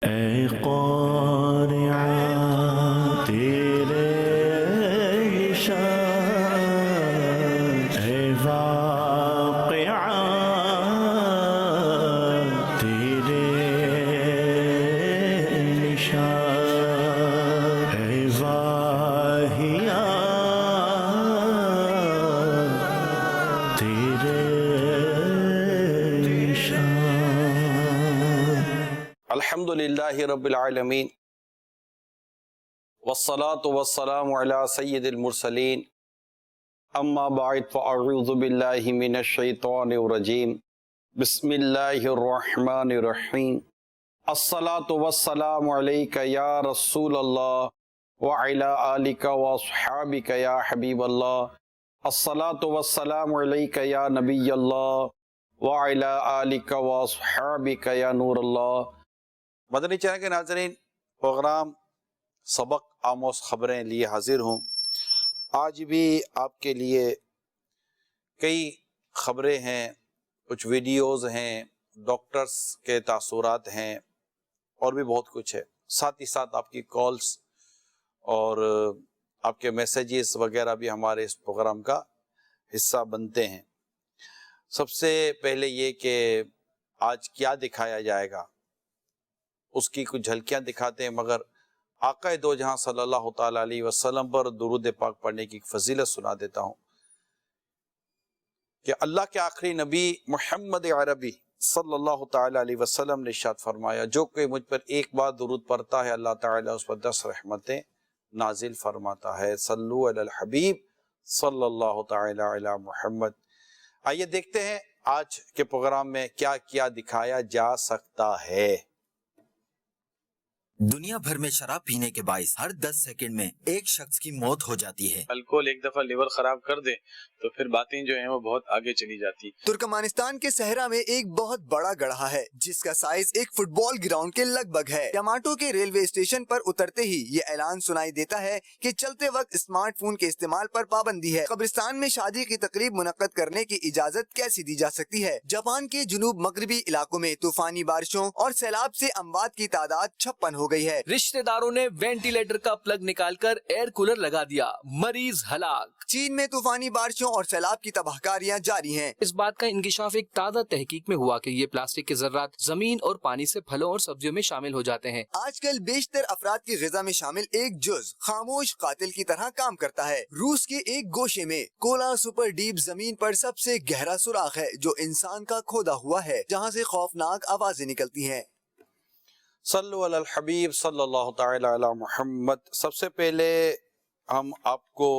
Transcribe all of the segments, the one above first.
اے قارعہ تیرے شان، اے واقعہ تیرے نشان، اے واہیہ تیرے نشان۔ الحمدللہ رب العالمین والصلاة والسلام علی سید المرسلین، اما بعد فاعوذ باللہ من الشیطان الرجیم، بسم اللہ الرحمن الرحیم۔ الصلاة والسلام علیک یا رسول اللہ وعلی آلک واصحابک یا حبیب اللہ، الصلاة والسلام علیک یا نبی اللہ وعلی آلک واصحابک یا نور اللہ۔ مدنی چینل کے ناظرین، پروگرام سبق آموز خبریں لیے حاضر ہوں۔ آج بھی آپ کے لیے کئی خبریں ہیں، کچھ ویڈیوز ہیں، ڈاکٹرز کے تاثرات ہیں، اور بھی بہت کچھ ہے۔ ساتھ ہی ساتھ آپ کی کالز اور آپ کے میسیجز وغیرہ بھی ہمارے اس پروگرام کا حصہ بنتے ہیں۔ سب سے پہلے یہ کہ آج کیا دکھایا جائے گا، اس کی کچھ جھلکیاں دکھاتے ہیں، مگر آقا دو جہاں صلی اللہ تعالیٰ علیہ وسلم پر درود پاک پڑھنے کی فضیلت سنا دیتا ہوں کہ اللہ کے آخری نبی محمد عربی صلی اللہ تعالیٰ علیہ وسلم نے ارشاد فرمایا، جو کوئی مجھ پر ایک بار درود پڑھتا ہے اللہ تعالیٰ اس پر 10 رحمتیں نازل فرماتا ہے۔ صلو علی الحبیب صلی اللہ تعالیٰ علی محمد۔ آئیے دیکھتے ہیں آج کے پروگرام میں کیا کیا دکھایا جا سکتا ہے۔ دنیا بھر میں شراب پینے کے باعث ہر 10 سیکنڈ میں ایک شخص کی موت ہو جاتی ہے۔ الکوہل ایک دفعہ لیور خراب کر دے تو پھر باتیں جو ہیں وہ بہت آگے چلی جاتی۔ ترکمانستان کے صحرا میں ایک بہت بڑا گڑھا ہے جس کا سائز ایک فٹ بال گراؤنڈ کے لگ بھگ ہے۔ ٹماٹو کے ریلوے اسٹیشن پر اترتے ہی یہ اعلان سنائی دیتا ہے کہ چلتے وقت اسمارٹ فون کے استعمال پر پابندی ہے۔ قبرستان میں شادی کی تقریب منعقد کرنے کی اجازت کیسی دی جا سکتی ہے؟ جاپان کے جنوب مغربی علاقوں میں طوفانی بارشوں اور سیلاب سے اموات کی تعداد 56 ہو گئی ہے۔ رشتہ داروں نے وینٹیلیٹر کا پلگ نکال کر ایئر کولر لگا دیا، مریض ہلاک۔ چین میں طوفانی بارشوں اور سیلاب کی تباہ کاریاں جاری ہیں۔ اس بات کا انکشاف ایک تازہ تحقیق میں ہوا کہ یہ پلاسٹک کے ذرات زمین اور پانی سے پھلوں اور سبزیوں میں شامل ہو جاتے ہیں۔ آج کل بیشتر افراد کی غذا میں شامل ایک جز خاموش قاتل کی طرح کام کرتا ہے۔ روس کے ایک گوشے میں کولا سپر ڈیپ زمین پر سب سے گہرا سوراخ ہے جو انسان کا کھودا ہوا ہے، جہاں سے خوفناک آوازیں نکلتی ہیں۔ صلو علی الحبیب صلی اللہ تعالی علی محمد۔ سب سے پہلے ہم آپ کو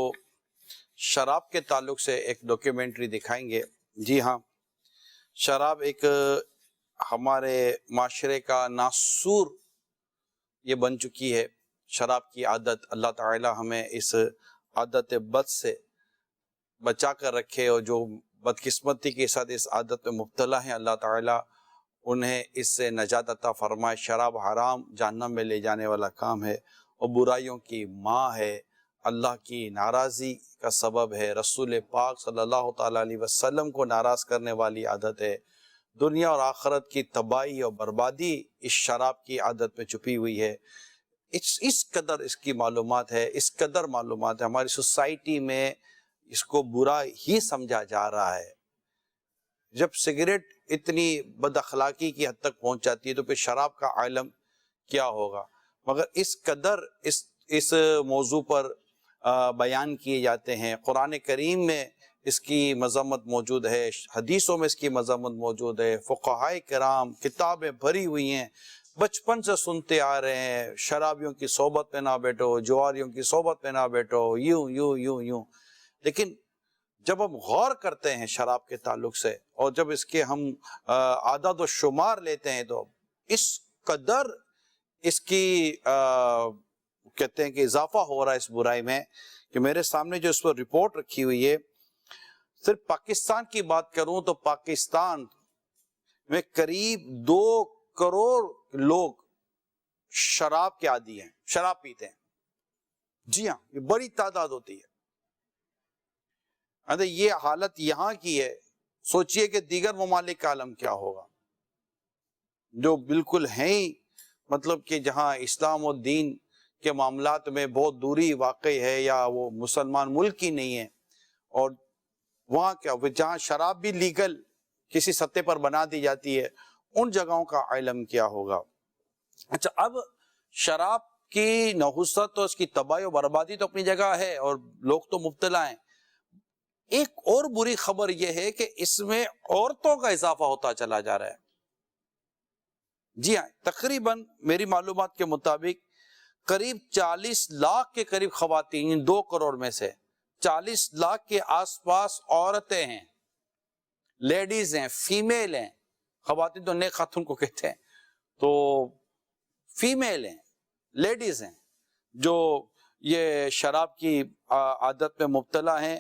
شراب کے تعلق سے ایک ڈاکیومنٹری دکھائیں گے۔ جی ہاں، شراب ایک ہمارے معاشرے کا ناسور یہ بن چکی ہے، شراب کی عادت۔ اللہ تعالی ہمیں اس عادت بد سے بچا کر رکھے، اور جو بدقسمتی کے ساتھ اس عادت میں مبتلا ہیں اللہ تعالی انہیں اس سے نجات عطا فرمائے۔ شراب حرام، جہنم میں لے جانے والا کام ہے، اور برائیوں کی ماں ہے، اللہ کی ناراضی کا سبب ہے، رسول پاک صلی اللہ تعالیٰ علیہ وسلم کو ناراض کرنے والی عادت ہے۔ دنیا اور آخرت کی تباہی اور بربادی اس شراب کی عادت میں چھپی ہوئی ہے۔ اس قدر اس کی معلومات ہے، اس قدر معلومات ہے، ہماری سوسائٹی میں اس کو برا ہی سمجھا جا رہا ہے۔ جب سگریٹ اتنی بد اخلاقی کی حد تک پہنچ جاتی ہے تو پھر شراب کا عالم کیا ہوگا؟ مگر اس قدر اس موضوع پر بیان کیے جاتے ہیں۔ قرآن کریم میں اس کی مذمت موجود ہے، حدیثوں میں اس کی مذمت موجود ہے، فقہائے کرام کتابیں بھری ہوئی ہیں، بچپن سے سنتے آ رہے ہیں، شرابیوں کی صحبت میں نہ بیٹھو، جواریوں کی صحبت میں نہ بیٹھو، یوں یوں یوں یوں۔ لیکن جب ہم غور کرتے ہیں شراب کے تعلق سے، اور جب اس کے ہم اعداد و شمار لیتے ہیں، تو اس قدر اس کی کہتے ہیں کہ اضافہ ہو رہا ہے اس برائی میں، کہ میرے سامنے جو اس پر رپورٹ رکھی ہوئی ہے، صرف پاکستان کی بات کروں تو پاکستان میں قریب 2 کروڑ لوگ شراب کے عادی ہیں، شراب پیتے ہیں۔ جی ہاں، یہ بڑی تعداد ہوتی ہے۔ یہ حالت یہاں کی ہے، سوچئے کہ دیگر ممالک کا عالم کیا ہوگا، جو بالکل ہیں ہی مطلب کہ جہاں اسلام و دین کے معاملات میں بہت دوری واقع ہے یا وہ مسلمان ملک ہی نہیں ہے، اور وہاں کیا جہاں شراب بھی لیگل کسی سطح پر بنا دی جاتی ہے، ان جگہوں کا علم کیا ہوگا؟ اچھا، اب شراب کی نحوست اور اس کی تباہی و بربادی تو اپنی جگہ ہے اور لوگ تو مبتلا ہیں، ایک اور بری خبر یہ ہے کہ اس میں عورتوں کا اضافہ ہوتا چلا جا رہا ہے۔ جی ہاں، تقریباً میری معلومات کے مطابق قریب 40 لاکھ کے قریب خواتین، 2 کروڑ میں سے 40 لاکھ کے آس پاس عورتیں ہیں، لیڈیز ہیں، فیمیل ہیں، خواتین تو نیک خاتون کو کہتے ہیں، تو فیمیل ہیں، لیڈیز ہیں جو یہ شراب کی عادت میں مبتلا ہیں۔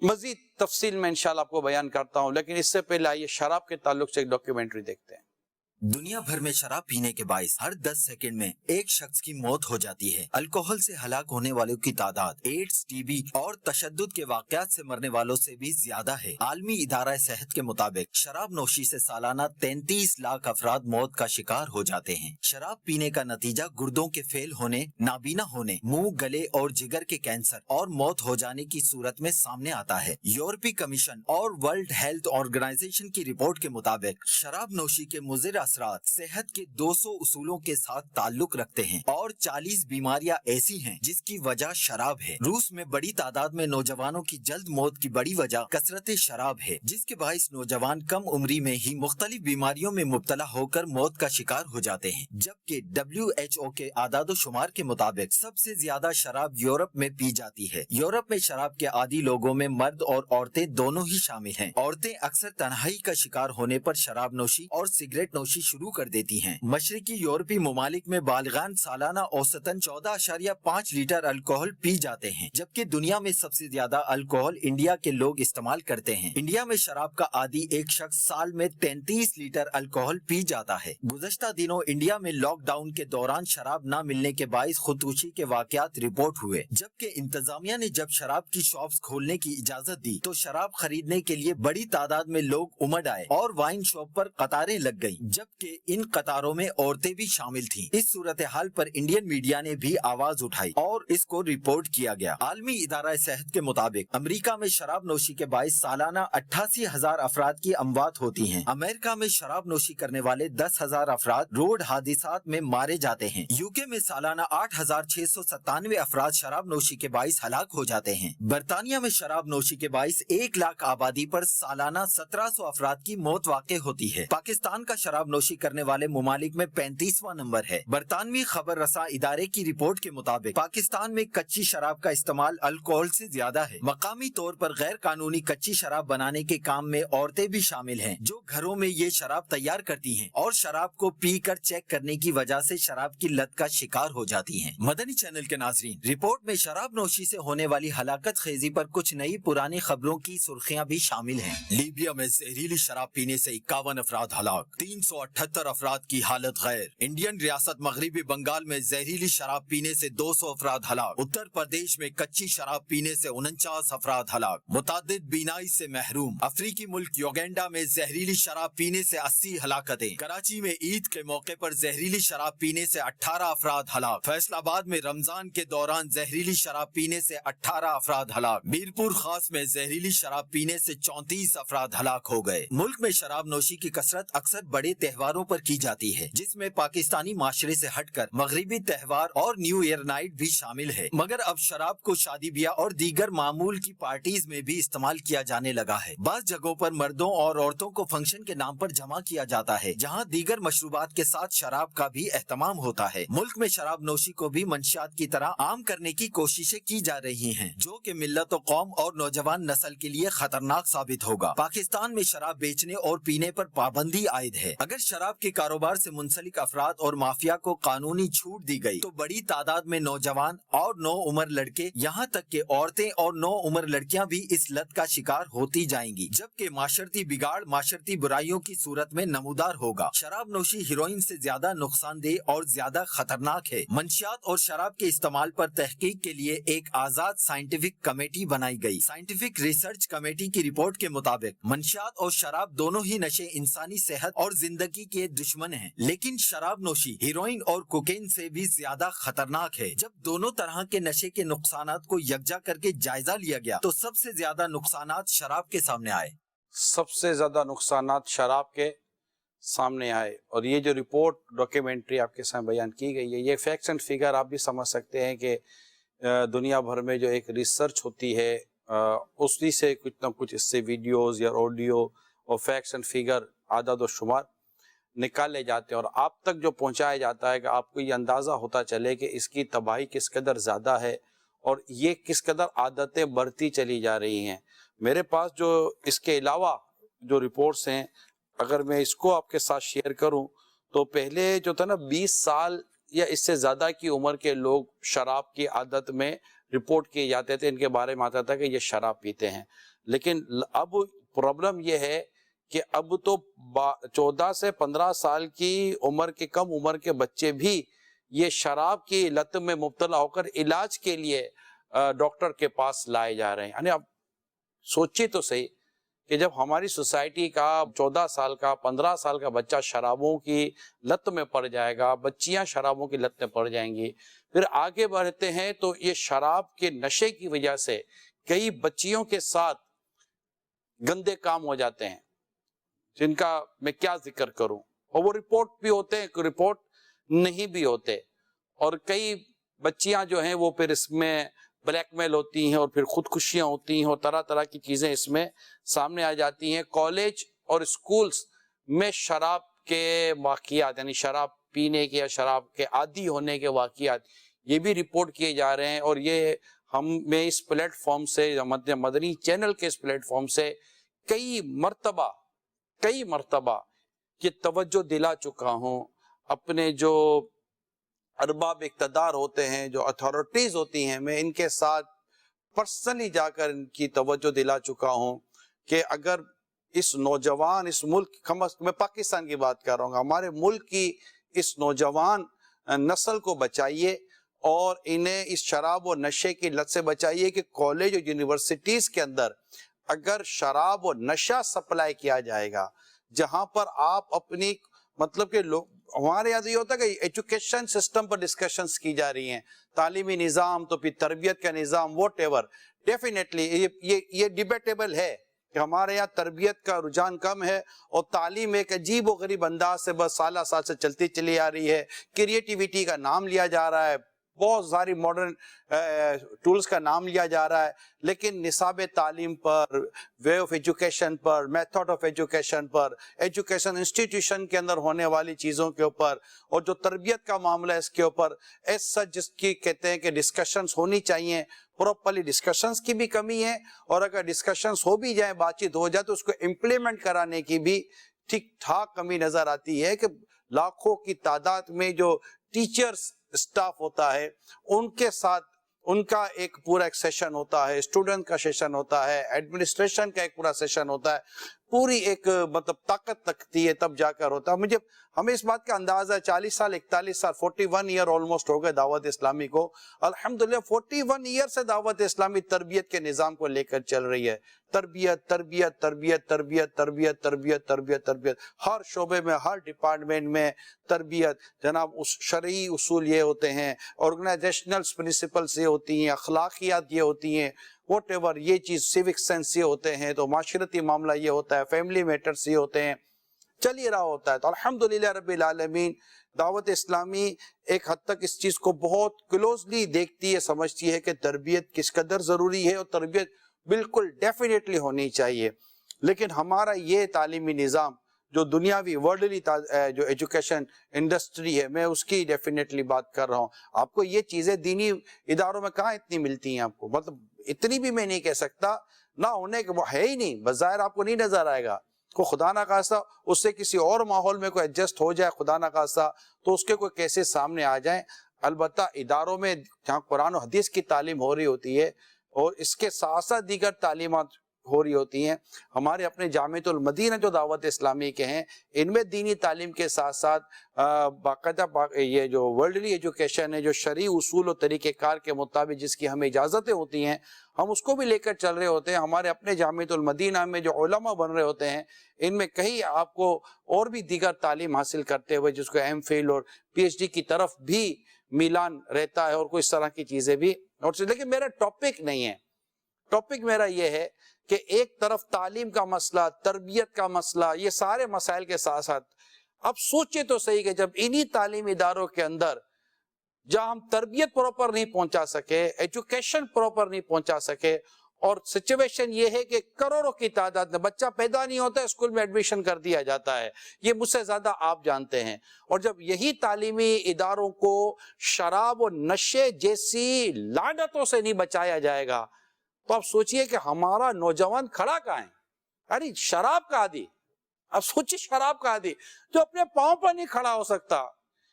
مزید تفصیل میں انشاءاللہ آپ کو بیان کرتا ہوں، لیکن اس سے پہلے آئیے شراب کے تعلق سے ایک ڈاکیومنٹری دیکھتے ہیں۔ دنیا بھر میں شراب پینے کے باعث ہر 10 سیکنڈ میں ایک شخص کی موت ہو جاتی ہے۔ الکوہل سے ہلاک ہونے والوں کی تعداد ایڈز، ٹی بی اور تشدد کے واقعات سے مرنے والوں سے بھی زیادہ ہے۔ عالمی ادارہ صحت کے مطابق شراب نوشی سے سالانہ 33 لاکھ افراد موت کا شکار ہو جاتے ہیں۔ شراب پینے کا نتیجہ گردوں کے فیل ہونے، نابینا ہونے، منہ، گلے اور جگر کے کینسر اور موت ہو جانے کی صورت میں سامنے آتا ہے۔ یورپی کمیشن اور ورلڈ ہیلتھ آرگنائزیشن کی رپورٹ کے مطابق شراب نوشی کے مضر اثرات صحت کے 200 اصولوں کے ساتھ تعلق رکھتے ہیں اور 40 بیماریاں ایسی ہیں جس کی وجہ شراب ہے۔ روس میں بڑی تعداد میں نوجوانوں کی جلد موت کی بڑی وجہ کثرت شراب ہے، جس کے باعث نوجوان کم عمری میں ہی مختلف بیماریوں میں مبتلا ہو کر موت کا شکار ہو جاتے ہیں، جبکہ WHO کے اعداد و شمار کے مطابق سب سے زیادہ شراب یورپ میں پی جاتی ہے۔ یورپ میں شراب کے عادی لوگوں میں مرد اور عورتیں دونوں ہی شامل ہیں۔ عورتیں اکثر تنہائی کا شکار ہونے پر شراب نوشی اور سگریٹ نوشی شروع کر دیتی ہیں۔ مشرقی یورپی ممالک میں بالغان سالانہ اوسطاً 14.5 لیٹر الکوہل پی جاتے ہیں، جبکہ دنیا میں سب سے زیادہ الکوہل انڈیا کے لوگ استعمال کرتے ہیں۔ انڈیا میں شراب کا عادی ایک شخص سال میں 33 لیٹر الکوہل پی جاتا ہے۔ گزشتہ دنوں انڈیا میں لاک ڈاؤن کے دوران شراب نہ ملنے کے باعث خودکشی کے واقعات رپورٹ ہوئے، جبکہ انتظامیہ نے جب شراب کی شاپس کھولنے کی اجازت دی تو شراب خریدنے کے لیے بڑی تعداد میں لوگ امڈ آئے اور وائن شاپ پر قطاریں لگ گئیں، جبکہ ان قطاروں میں عورتیں بھی شامل تھیں۔ اس صورتحال پر انڈین میڈیا نے بھی آواز اٹھائی اور اس کو رپورٹ کیا گیا۔ عالمی ادارہ صحت کے مطابق امریکہ میں شراب نوشی کے باعث سالانہ 88,000 افراد کی اموات ہوتی ہیں۔ امریکہ میں شراب نوشی کرنے والے 10,000 افراد روڈ حادثات میں مارے جاتے ہیں۔ یوکے میں سالانہ 8,697 افراد شراب نوشی کے باعث ہلاک ہو جاتے ہیں۔ برطانیہ میں شراب نوشی کے باعث 1 لاکھ آبادی پر سالانہ 1700 افراد کی موت واقع ہوتی ہے۔ پاکستان کا شراب نوشی کرنے والے ممالک میں 35واں نمبر ہے۔ برطانوی خبر رساں ادارے کی رپورٹ کے مطابق پاکستان میں کچی شراب کا استعمال الکوہل سے زیادہ ہے۔ مقامی طور پر غیر قانونی کچی شراب بنانے کے کام میں عورتیں بھی شامل ہیں، جو گھروں میں یہ شراب تیار کرتی ہیں اور شراب کو پی کر چیک کرنے کی وجہ سے شراب کی لت کا شکار ہو جاتی ہیں۔ مدنی چینل کے ناظرین، رپورٹ میں شراب نوشی سے ہونے والی ہلاکت خیزی پر کچھ نئی پرانی خبروں کی سرخیاں بھی شامل ہیں۔ لیبیا میں زہریلی شراب پینے سے 51 افراد ہلاک، 378 افراد کی حالت غیر۔ انڈین ریاست مغربی بنگال میں زہریلی شراب پینے سے 200 افراد ہلاک۔ اتر پردیش میں کچی شراب پینے سے 49 افراد ہلاک، متعدد بینائی سے محروم۔ افریقی ملک یوگینڈا میں زہریلی شراب پینے سے 80 ہلاکتیں۔ کراچی میں عید کے موقع پر زہریلی شراب پینے سے 18 افراد ہلاک۔ فیصل آباد میں رمضان کے دوران زہریلی شراب پینے سے 18 افراد ہلاک۔ میرپور خاص میں زہریلی شراب پینے سے 34 افراد ہلاک ہو گئے۔ ملک میں شراب نوشی کی کثرت اکثر بڑے تہواروں پر کی جاتی ہے، جس میں پاکستانی معاشرے سے ہٹ کر مغربی تہوار اور نیو ایئر نائٹ بھی شامل ہے، مگر اب شراب کو شادی بیاہ اور دیگر معمول کی پارٹیز میں بھی استعمال کیا جانے لگا ہے۔ بعض جگہوں پر مردوں اور عورتوں کو فنکشن کے نام پر جمع کیا جاتا ہے، جہاں دیگر مشروبات کے ساتھ شراب کا بھی اہتمام ہوتا ہے۔ ملک میں شراب نوشی کو بھی منشیات کی طرح عام کرنے کی کوششیں کی جا رہی ہیں، جو کہ ملت و قوم اور نوجوان نسل کے لیے خطرناک ثابت ہوگا۔ پاکستان میں شراب بیچنے اور پینے پر پابندی عائد ہے۔ اگر شراب کے کاروبار سے منسلک افراد اور مافیا کو قانونی چھوٹ دی گئی تو بڑی تعداد میں نوجوان اور نو عمر لڑکے، یہاں تک کہ عورتیں اور نو عمر لڑکیاں بھی اس لت کا شکار ہوتی جائیں گی، جبکہ معاشرتی بگاڑ معاشرتی برائیوں کی صورت میں نمودار ہوگا۔ شراب نوشی ہیروئن سے زیادہ نقصان دہ اور زیادہ خطرناک ہے۔ منشیات اور شراب کے استعمال پر تحقیق کے لیے ایک آزاد سائنٹیفک کمیٹی بنائی گئی۔ سائنٹیفک ریسرچ کمیٹی کی رپورٹ کے مطابق منشیات اور شراب دونوں ہی نشے انسانی صحت اور زندگی ترقی کے دشمن ہیں، لیکن شراب نوشی ہیروئن اور کوکین سے بھی زیادہ خطرناک ہے۔ جب دونوں طرح کے نشے کے نقصانات کو یکجا کر کے جائزہ لیا گیا تو سب سے زیادہ نقصانات شراب کے سامنے آئے۔ سب سے زیادہ نقصانات شراب کے سامنے آئے، اور یہ جو رپورٹ ڈاکیومنٹری آپ کے سامنے بیان کی گئی ہے، یہ فیکٹس اینڈ فگر آپ بھی سمجھ سکتے ہیں کہ دنیا بھر میں جو ایک ریسرچ ہوتی ہے اسی سے کچھ نہ کچھ اس سے ویڈیوز یا آڈیو اور فیکٹس اینڈ فگر اعداد و شمار نکالے جاتے ہیں، اور آپ تک جو پہنچایا جاتا ہے کہ آپ کو یہ اندازہ ہوتا چلے کہ اس کی تباہی کس قدر زیادہ ہے اور یہ کس قدر عادتیں بڑھتی چلی جا رہی ہیں۔ میرے پاس جو اس کے علاوہ جو رپورٹس ہیں، اگر میں اس کو آپ کے ساتھ شیئر کروں تو پہلے جو تھا نا 20 سال یا اس سے زیادہ کی عمر کے لوگ شراب کی عادت میں رپورٹ کیے جاتے تھے، ان کے بارے میں آتا تھا کہ یہ شراب پیتے ہیں، لیکن اب پرابلم یہ ہے کہ اب تو 14 سے 15 سال کی عمر کے کم عمر کے بچے بھی یہ شراب کی لت میں مبتلا ہو کر علاج کے لیے ڈاکٹر کے پاس لائے جا رہے ہیں۔ یعنی اب سوچیے تو صحیح کہ جب ہماری سوسائٹی کا 14 سال کا 15 سال کا بچہ شرابوں کی لت میں پڑ جائے گا، بچیاں شرابوں کی لت میں پڑ جائیں گی، پھر آگے بڑھتے ہیں تو یہ شراب کے نشے کی وجہ سے کئی بچیوں کے ساتھ گندے کام ہو جاتے ہیں جن کا میں کیا ذکر کروں، اور وہ رپورٹ بھی ہوتے ہیں، رپورٹ نہیں بھی ہوتے، اور کئی بچیاں جو ہیں وہ پھر اس میں بلیک میل ہوتی ہیں اور پھر خودکشیاں ہوتی ہیں اور طرح طرح کی چیزیں اس میں سامنے آ جاتی ہیں۔ کالج اور اسکولز میں شراب کے واقعات، یعنی شراب پینے کے یا شراب کے عادی ہونے کے واقعات یہ بھی رپورٹ کیے جا رہے ہیں، اور یہ میں اس پلیٹ فارم سے، مدنی چینل کے اس پلیٹ فارم سے کئی مرتبہ یہ توجہ دلا چکا ہوں اپنے جو ارباب اقتدار ہوتے ہیں، جو اتھارٹیز ہوتی ہیں، میں ان کے ساتھ پرسنلی جا کر ان کی توجہ دلا چکا ہوں کہ اگر اس نوجوان، اس ملک، میں پاکستان کی بات کر رہا ہوں، ہمارے ملک کی اس نوجوان نسل کو بچائیے اور انہیں اس شراب و نشے کی لت سے بچائیے کہ کالج اور یونیورسٹیز کے اندر اگر شراب و نشہ سپلائی کیا جائے گا، جہاں پر آپ اپنی مطلب کہ ہمارے یہاں یہ ہوتا ہے کہ ایجوکیشن سسٹم پر ڈسکشنز کی جا رہی ہیں، تعلیمی نظام تو پھر تربیت کا نظام واٹ ایور، ڈیفینیٹلی یہ ڈیبیٹیبل ہے کہ ہمارے یہاں تربیت کا رجحان کم ہے اور تعلیم ایک عجیب و غریب انداز سے بس سالہ سال سے چلتی چلی آ رہی ہے، کریٹیویٹی کا نام لیا جا رہا ہے، بہت ساری ماڈرن ٹولز کا نام لیا جا رہا ہے، لیکن نصاب تعلیم پر، وے آف ایجوکیشن پر، میتھڈ آف ایجوکیشن پر، ایجوکیشن انسٹیٹیوشن کے اندر ہونے والی چیزوں کے اوپر اور جو تربیت کا معاملہ ہے اس کے اوپر ایسا جس کی کہتے ہیں کہ ڈسکشنز ہونی چاہیے، پراپرلی ڈسکشنز کی بھی کمی ہے، اور اگر ڈسکشنز ہو بھی جائیں، بات چیت ہو جائے تو اس کو امپلیمنٹ کرانے کی بھی ٹھیک ٹھاک کمی نظر آتی ہے کہ لاکھوں کی تعداد میں جو ٹیچرز اسٹاف ہوتا ہے ان کے ساتھ ان کا ایک پورا ایک سیشن ہوتا ہے، اسٹوڈنٹ کا سیشن ہوتا ہے، ایڈمنسٹریشن کا ایک پورا سیشن ہوتا ہے، پوری ایک مطلب طاقت لگتی ہے تب جا کر ہوتا ہے۔ ہمیں اس بات کا اندازہ 40 سال 41 سال 41 ایئر آلموسٹ ہو گئے دعوت اسلامی کو، الحمدللہ 41 ایئر سے دعوت اسلامی تربیت کے نظام کو لے کر چل رہی ہے، تربیت تربیت تربیت تربیت تربیت تربیت تربیت تربیت، ہر شعبے میں ہر ڈپارٹمنٹ میں تربیت جناب، شرعی اصول یہ ہوتے ہیں، آرگنائزیشنل پرنسپلز یہ ہوتی ہیں، اخلاقیات یہ ہوتی ہیں، واٹ ایور یہ چیز، سیوک سینس یہ ہوتے ہیں، تو معاشرتی معاملہ یہ ہوتا ہے، فیملی میٹرز یہ ہوتے ہیں، چل ہی رہا ہوتا ہے۔ تو الحمدللہ رب العالمین دعوت اسلامی ایک حد تک اس چیز کو بہت کلوزلی دیکھتی ہے، سمجھتی ہے کہ تربیت کس قدر ضروری ہے، اور تربیت بالکل ڈیفینیٹلی ہونی چاہیے، لیکن ہمارا یہ تعلیمی نظام جو دنیاوی ورلڈلی جو ایجوکیشن انڈسٹری ہے، میں اس کی ڈیفینیٹلی بات کر رہا ہوں۔ آپ کو یہ چیزیں دینی اداروں میں کہاں اتنی ملتی ہیں، آپ کو مطلب اتنی بھی میں نہیں کہہ سکتا، نہ ہونے کے وہ ہے ہی نہیں، بظاہر آپ کو نہیں نظر آئے گا، کو خدا نہ خواستہ اس سے کسی اور ماحول میں کوئی ایڈجسٹ ہو جائے، خدا نہ خواستہ تو اس کے کوئی کیسے سامنے آ جائیں۔ البتہ اداروں میں جہاں قرآن و حدیث کی تعلیم ہو رہی ہوتی ہے اور اس کے ساتھ ساتھ دیگر تعلیمات ہو رہی ہوتی ہیں. ہمارے اپنے جامعۃ المدینہ جو دعوت اسلامی کے ہیں ان میں دینی تعلیم کے ساتھ ساتھ باقاعدہ یہ جو ورلڈلی ایجوکیشن ہے جو شرعی اصول و طریقہ کار کے مطابق جس کی ہمیں اجازتیں ہوتی ہیں ہم اس کو بھی لے کر چل رہے ہوتے ہیں. ہمارے اپنے جامعۃ المدینہ میں جو علماء بن رہے ہوتے ہیں ان میں کہیں آپ کو اور بھی دیگر تعلیم حاصل کرتے ہوئے جس کو ایم فل اور پی ایچ ڈی کی طرف بھی میلان رہتا ہے اور کوئی اس طرح کی چیزیں بھی. لیکن میرا ٹاپک نہیں ہے. ٹاپک میرا یہ ہے کہ ایک طرف تعلیم کا مسئلہ، تربیت کا مسئلہ، یہ سارے مسائل کے ساتھ ساتھ اب سوچے تو صحیح کہ جب انہی تعلیمی اداروں کے اندر جہاں ہم تربیت پراپر نہیں پہنچا سکے، ایجوکیشن پراپر نہیں پہنچا سکے، اور سچویشن یہ ہے کہ کروڑوں کی تعداد میں بچہ پیدا نہیں ہوتا ہے اسکول میں ایڈمیشن کر دیا جاتا ہے. یہ مجھ سے زیادہ آپ جانتے ہیں. اور جب یہی تعلیمی اداروں کو شراب و نشے جیسی لعنتوں سے نہیں بچایا جائے گا تو آپ سوچئے کہ ہمارا نوجوان کھڑا کہاں ہے؟ ارے شراب کا عادی، اب سوچئے شراب کا عادی جو اپنے پاؤں پر نہیں کھڑا ہو سکتا.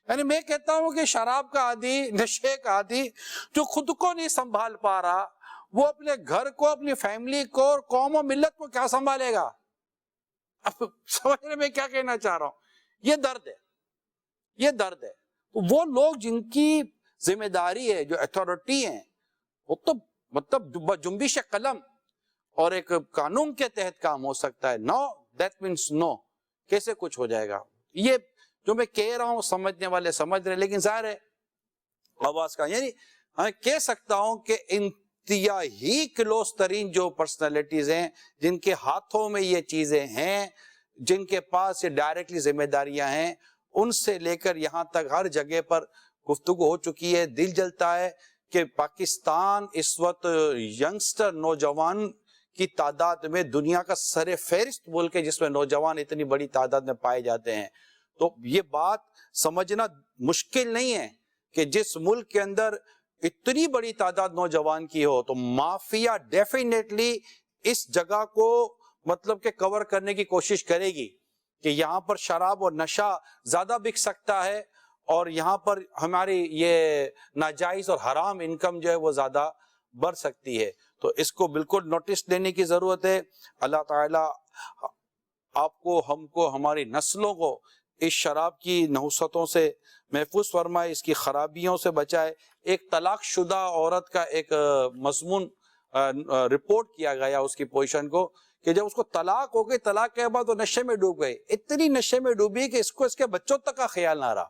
یعنی میں کہتا ہوں کہ شراب کا عادی، نشے کا عادی جو خود کو نہیں سنبھال پا رہا وہ اپنے گھر کو، اپنی فیملی کو اور قوم و ملت کو کیا سنبھالے گا؟ اب سمجھنے میں کیا کہنا چاہ رہا ہوں؟ یہ درد ہے، یہ درد ہے. وہ لوگ جن کی ذمہ داری ہے، جو اتھارٹی ہیں، وہ تو مطلب جنبش قلم اور ایک قانون کے تحت کام ہو سکتا ہے. No that means no. کیسے کچھ ہو جائے گا؟ یہ جو میں کہہ رہا ہوں سمجھنے والے سمجھ رہے، لیکن ظاہر ہے آواز کا، یعنی میں کہہ سکتا ہوں کہ انتہائی کلوز ترین جو پرسنالٹیز ہیں جن کے ہاتھوں میں یہ چیزیں ہیں، جن کے پاس یہ ڈائریکٹلی ذمہ داریاں ہیں، ان سے لے کر یہاں تک ہر جگہ پر گفتگو ہو چکی ہے. دل جلتا ہے کہ پاکستان اس وقت ینگسٹر نوجوان کی تعداد میں دنیا کا سر فہرست ملک ہے جس میں نوجوان اتنی بڑی تعداد میں پائے جاتے ہیں. تو یہ بات سمجھنا مشکل نہیں ہے کہ جس ملک کے اندر اتنی بڑی تعداد نوجوان کی ہو تو مافیا ڈیفینیٹلی اس جگہ کو مطلب کہ کور کرنے کی کوشش کرے گی کہ یہاں پر شراب اور نشہ زیادہ بک سکتا ہے اور یہاں پر ہماری یہ ناجائز اور حرام انکم جو ہے وہ زیادہ بڑھ سکتی ہے. تو اس کو بالکل نوٹس دینے کی ضرورت ہے. اللہ تعالیٰ آپ کو، ہم کو، ہماری نسلوں کو اس شراب کی نحوستوں سے محفوظ فرمائے، اس کی خرابیوں سے بچائے. ایک طلاق شدہ عورت کا ایک مضمون رپورٹ کیا گیا اس کی پوزیشن کو کہ جب اس کو طلاق ہو گئی، طلاق کے بعد وہ نشے میں ڈوب گئی، اتنی نشے میں ڈوبی کہ اس کو اس کے بچوں تک کا خیال نہ رہا.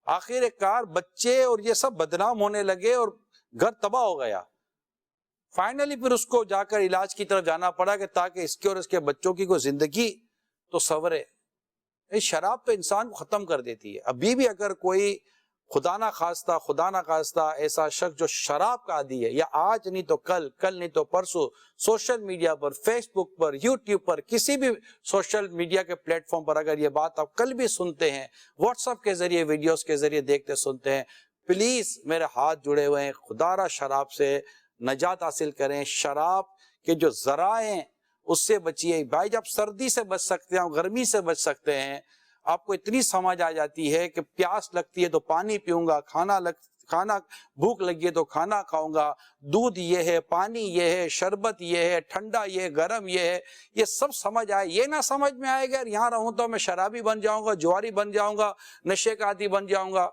آخر کار بچے اور یہ سب بدنام ہونے لگے اور گھر تباہ ہو گیا. فائنلی پھر اس کو جا کر علاج کی طرف جانا پڑا کہ تاکہ اس کے اور اس کے بچوں کی کوئی زندگی تو سنورے. شراب تو انسان کو ختم کر دیتی ہے. ابھی بھی اگر کوئی خدا نہ خواستہ ایسا شخص جو شراب کا عادی ہے، یا آج نہیں تو کل نہیں تو پرسوں سوشل میڈیا پر، فیس بک پر، یوٹیوب پر، کسی بھی سوشل میڈیا کے پلیٹ فارم پر اگر یہ بات آپ کل بھی سنتے ہیں، واٹس ایپ کے ذریعے، ویڈیوز کے ذریعے دیکھتے سنتے ہیں، پلیز میرے ہاتھ جڑے ہوئے ہیں، خدا را شراب سے نجات حاصل کریں. شراب کے جو ذرائع ہیں اس سے بچیے. بھائی جب سردی سے بچ سکتے ہیں، گرمی سے بچ سکتے ہیں، آپ کو اتنی سمجھ آ جاتی ہے کہ پیاس لگتی ہے تو پانی پیوں گا، کھانا بھوک لگی ہے تو کھانا کھاؤں گا، دودھ یہ ہے، پانی یہ ہے، شربت یہ ہے، ٹھنڈا یہ ہے، گرم یہ ہے، یہ سب سمجھ آئے. یہ نہ سمجھ میں آئے گا یار یہاں رہوں تو میں شرابی بن جاؤں گا، جواری بن جاؤں گا، نشے کا عادی بن جاؤں گا.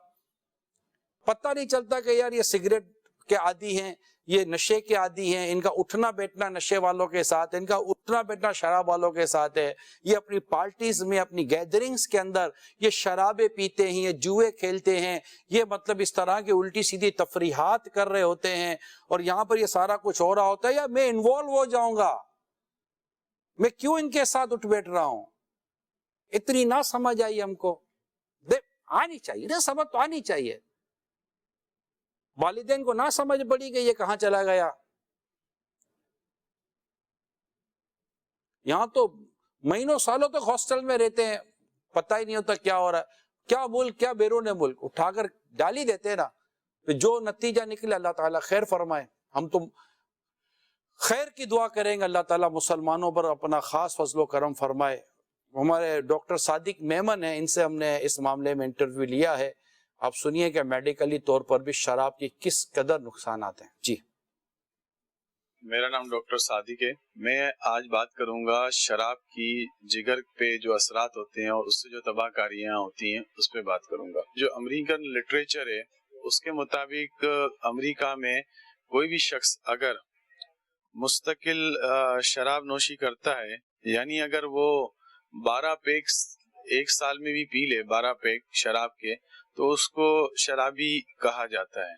پتہ نہیں چلتا کہ یار یہ سگریٹ کے عادی ہیں، یہ نشے کے عادی ہیں، ان کا اٹھنا بیٹھنا نشے والوں کے ساتھ، ان کا اٹھنا بیٹھنا شراب والوں کے ساتھ ہے. یہ اپنی پارٹیز میں، اپنی گیدرنگز کے اندر یہ شرابیں پیتے ہیں، یہ جوئے کھیلتے ہیں، یہ مطلب اس طرح کی الٹی سیدھی تفریحات کر رہے ہوتے ہیں، اور یہاں پر یہ سارا کچھ ہو رہا ہوتا ہے. یا میں انوالو ہو جاؤں گا، میں کیوں ان کے ساتھ اٹھ بیٹھ رہا ہوں؟ اتنی نہ سمجھ آئی ہم کو. آنی چاہیے نا، سمجھ تو آنی چاہیے. والدین کو نہ سمجھ پڑی کہ یہ کہاں چلا گیا. یہاں تو مہینوں سالوں تک ہاسٹل میں رہتے ہیں، پتہ ہی نہیں ہوتا کیا ہو رہا ہے، کیا ملک کیا بیرون ملک، اٹھا کر ڈال ہی دیتے نا. جو نتیجہ نکلے اللہ تعالیٰ خیر فرمائے. ہم تو خیر کی دعا کریں گے، اللہ تعالیٰ مسلمانوں پر اپنا خاص فضل و کرم فرمائے. ہمارے ڈاکٹر صادق میمن ہیں، ان سے ہم نے اس معاملے میں انٹرویو لیا ہے. آپ سنیے کہ میڈیکلی طور پر بھی شراب کی کس قدر نقصانات ہیں. جی میرا نام ڈاکٹر صادق ہے. میں آج بات کروں گا شراب کی جگر پہ جو اثرات ہوتے ہیں اور اس سے جو تباہ کاریاں ہوتی ہیں اس پہ بات کروں گا. جو امریکن لٹریچر ہے اس کے مطابق امریکہ میں کوئی بھی شخص اگر مستقل شراب نوشی کرتا ہے، یعنی اگر وہ 12 پیک ایک سال میں بھی پی لے 12 پیک شراب کے، تو اس کو شرابی کہا جاتا ہے.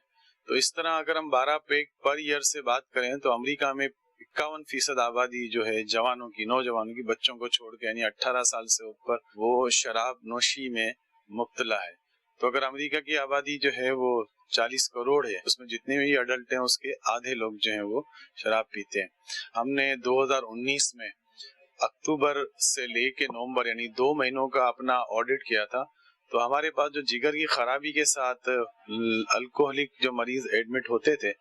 تو اس طرح اگر ہم 12 پیک پر ایئر سے بات کریں تو امریکہ میں 51% آبادی جو ہے جوانوں کی، نوجوانوں کی، بچوں کو چھوڑ کے یعنی 18 سال سے اوپر وہ شراب نوشی میں مبتلا ہے. تو اگر امریکہ کی آبادی جو ہے وہ 40 کروڑ ہے، اس میں جتنے بھی ایڈلٹ ہیں اس کے آدھے لوگ جو ہیں وہ شراب پیتے ہیں. ہم نے 2019 میں اکتوبر سے لے کے نومبر یعنی 2 مہینوں کا اپنا آڈٹ کیا تھا. تو ہمارے پاس جو جگر کی خرابی کے ساتھ الکوہلک جو مریض ایڈمٹ ہوتے تھے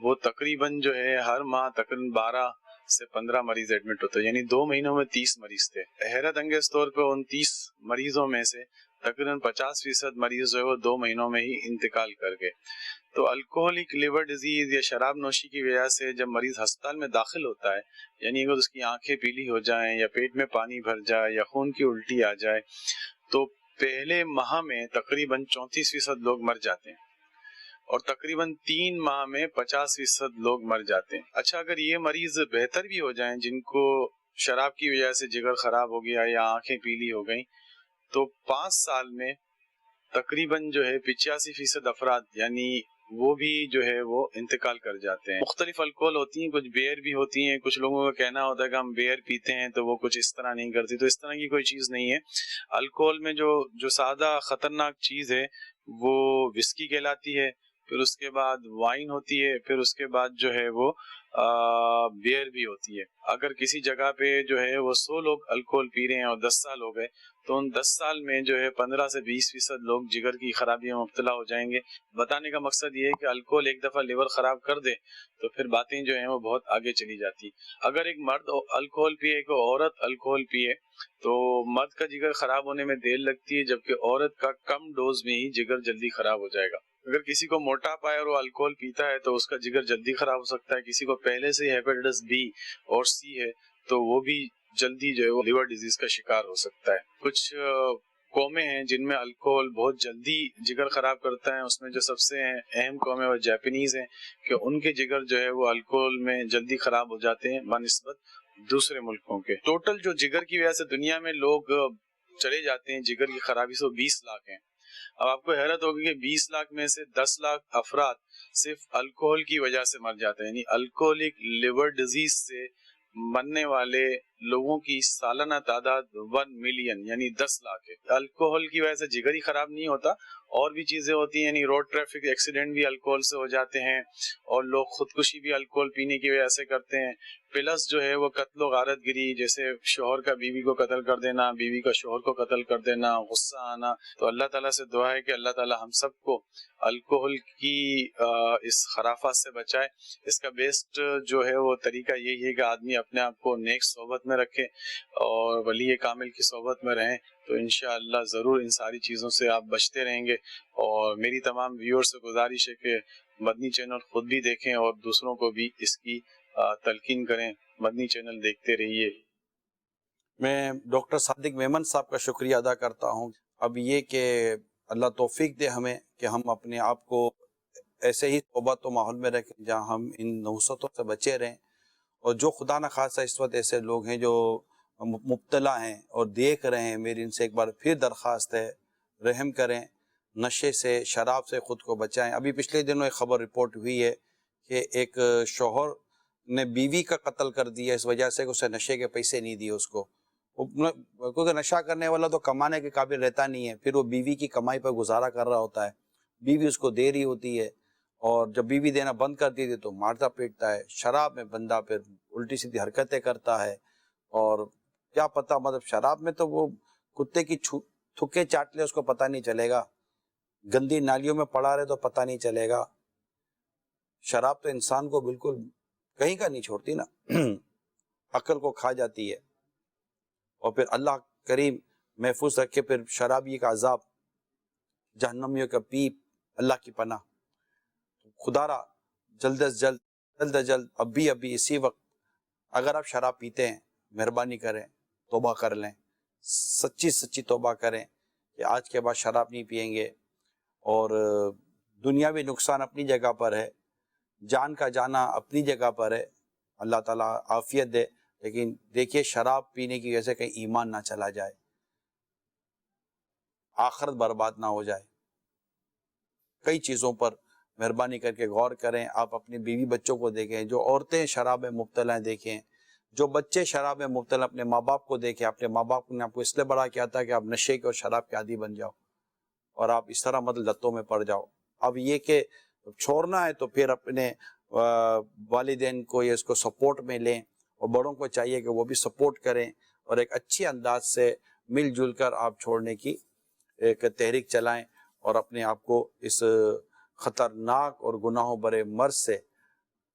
وہ تقریباً جو ہے ہر ماہ تقریباً 12 سے 15 مریض ایڈمٹ ہوتے، یعنی 2 مہینوں میں 30 مریض تھے. حیرت انگیز طور پہ ان 30 مریضوں میں سے تقریباً 50% مریض جو ہے وہ 2 مہینوں میں ہی انتقال کر گئے. تو الکوہلک لیور ڈیزیز یا شراب نوشی کی وجہ سے جب مریض ہسپتال میں داخل ہوتا ہے، یعنی اگر اس کی آنکھیں پیلی ہو جائیں یا پیٹ میں پانی بھر جائے یا خون کی الٹی آ جائے، تو پہلے ماہ میں تقریباً 34% لوگ مر جاتے ہیں اور تقریباً 3 ماہ میں 50% لوگ مر جاتے ہیں. اچھا، اگر یہ مریض بہتر بھی ہو جائیں جن کو شراب کی وجہ سے جگر خراب ہو گیا یا آنکھیں پیلی ہو گئیں، تو 5 سال میں تقریباً جو ہے 85% افراد یعنی وہ بھی جو ہے وہ انتقال کر جاتے ہیں. مختلف الکوہل ہوتی ہیں، کچھ بیئر بھی ہوتی ہیں. کچھ لوگوں کا کہنا ہوتا ہے کہ ہم بیئر پیتے ہیں تو وہ کچھ اس طرح نہیں کرتی. تو اس طرح کی کوئی چیز نہیں ہے. الکوہل میں جو سادہ خطرناک چیز ہے وہ وسکی کہلاتی ہے، پھر اس کے بعد وائن ہوتی ہے، پھر اس کے بعد جو ہے وہ بیئر بھی ہوتی ہے. اگر کسی جگہ پہ جو ہے وہ 100 لوگ الکوہل پی رہے ہیں اور 10 سال ہو گئے، تو ان 10 سال میں جو ہے 15 سے 20% لوگ جگر کی خرابی میں مبتلا ہو جائیں گے. بتانے کا مقصد یہ ہے کہ الکوہل ایک دفعہ لیور خراب کر دے تو پھر باتیں جو ہیں وہ بہت آگے چلی جاتی. اگر ایک مرد الکوہل پیے، ایک عورت الکوہل پیے، تو مرد کا جگر خراب ہونے میں دیر لگتی ہے، جبکہ عورت کا کم ڈوز میں ہی جگر جلدی خراب ہو جائے گا. اگر کسی کو موٹاپا ہے اور وہ الکوہل پیتا ہے تو اس کا جگر جلدی خراب ہو سکتا ہے. کسی کو پہلے سے ہیپیٹائٹس بی اور سی ہے تو وہ بھی جلدی جو ہے وہ لیور ڈیزیز کا شکار ہو سکتا ہے. کچھ قومیں ہیں جن میں الکوہل بہت جلدی جگر خراب کرتا ہے. اس میں جو سب سے اہم قومیں وہ جاپنیز ہیں کہ ان کے جگر جو ہے وہ الکوہل میں جلدی خراب ہو جاتے ہیں بنسبت دوسرے ملکوں کے. ٹوٹل جو جگر کی وجہ سے دنیا میں لوگ چلے جاتے ہیں جگر کی خرابی سے 20 لاکھ ہیں. اب آپ کو حیرت ہوگی کہ 20 لاکھ میں سے 10 لاکھ افراد صرف الکوہل کی وجہ سے مر جاتے ہیں. یعنی الکوہلک لیور ڈیزیز سے مرنے والے لوگوں کی سالانہ تعداد 1 ملین یعنی 10 لاکھ ہے. الکوہل کی وجہ سے جگر ہی خراب نہیں ہوتا، اور بھی چیزیں ہوتی ہیں. یعنی روڈ ٹریفک ایکسیڈنٹ بھی الکوہل سے ہو جاتے ہیں، اور لوگ خودکشی بھی الکوہل پینے کی وجہ سے کرتے ہیں. پلس جو ہے وہ قتل و غارت گری، جیسے شوہر کا بیوی کو قتل کر دینا، بیوی کا شوہر کو قتل کر دینا، غصہ آنا. تو اللہ تعالیٰ سے دعا ہے کہ اللہ تعالیٰ ہم سب کو الکوہل کی اس خرافات سے بچائے. اس کا بیسٹ جو ہے وہ طریقہ یہی ہے کہ آدمی اپنے آپ کو نیک صحبت میں رکھے اور ولی کامل کی صحبت میں رہیں، تو انشاءاللہ ضرور ان ساری چیزوں سے آپ بچتے رہیں گے. اور میری تمام ویور سے گزارش ہے کہ مدنی چینل خود بھی دیکھیں اور دوسروں کو بھی اس کی تلقین کریں. مدنی چینل دیکھتے رہیے. میں ڈاکٹر صادق میمن صاحب کا شکریہ ادا کرتا ہوں. اب یہ کہ اللہ توفیق دے ہمیں کہ ہم اپنے آپ کو ایسے ہی صحبت و ماحول میں رکھیں جہاں ہم ان نحوستوں سے بچے رہیں. اور جو خدا نخواستہ اس وقت ایسے لوگ ہیں جو مبتلا ہیں اور دیکھ رہے ہیں، میری ان سے ایک بار پھر درخواست ہے، رحم کریں، نشے سے، شراب سے خود کو بچائیں. ابھی پچھلے دنوں ایک خبر رپورٹ ہوئی ہے کہ ایک شوہر نے بیوی کا قتل کر دیا اس وجہ سے کہ اسے نشے کے پیسے نہیں دیے اس کو. کیونکہ نشہ کرنے والا تو کمانے کے قابل رہتا نہیں ہے، پھر وہ بیوی کی کمائی پر گزارا کر رہا ہوتا ہے. بیوی اس کو دے رہی ہوتی ہے، اور جب بیوی دینا بند کر دیتی تو مارتا پیٹتا ہے. شراب میں بندہ پھر الٹی سیدھی حرکتیں کرتا ہے، اور کیا پتہ، مطلب شراب میں تو وہ کتے کی تھکے چاٹ لے اس کو پتہ نہیں چلے گا، گندی نالیوں میں پڑا رہے تو پتہ نہیں چلے گا. شراب تو انسان کو بالکل کہیں کا نہیں چھوڑتی نا، عقل کو کھا جاتی ہے. اور پھر اللہ کریم محفوظ رکھے پھر شرابی کا عذاب، جہنمیوں کا پیپ، اللہ کی پناہ. خدا را جلد از جلد جلد از جلد ابھی اسی وقت اگر آپ شراب پیتے ہیں مہربانی کریں توبہ کر لیں، سچی توبہ کریں کہ آج کے بعد شراب نہیں پئیں گے. اور دنیاوی نقصان اپنی جگہ پر ہے، جان کا جانا اپنی جگہ پر ہے، اللہ تعالیٰ عافیت دے. لیکن دیکھیے شراب پینے کی وجہ سے کہیں ایمان نہ چلا جائے، آخرت برباد نہ ہو جائے. کئی چیزوں پر مہربانی کر کے غور کریں. آپ اپنے بیوی بچوں کو دیکھیں، جو عورتیں شراب میں مبتلا ہیں دیکھیں، جو بچے شراب میں مبتلا اپنے ماں باپ کو دیکھیں. اپنے ماں باپ نے آپ کو اس لیے بڑا کیا تھا کہ آپ نشے کے اور شراب کے عادی بن جاؤ اور آپ اس طرح مطلب لتوں میں پڑ جاؤ. اب یہ کہ چھوڑنا ہے تو پھر اپنے والدین کو یا اس کو سپورٹ میں لیں، اور بڑوں کو چاہیے کہ وہ بھی سپورٹ کریں اور ایک اچھی انداز سے مل جل کر آپ چھوڑنے کی ایک تحریک چلائیں اور اپنے آپ کو اس خطرناک اور گناہوں برے مرض سے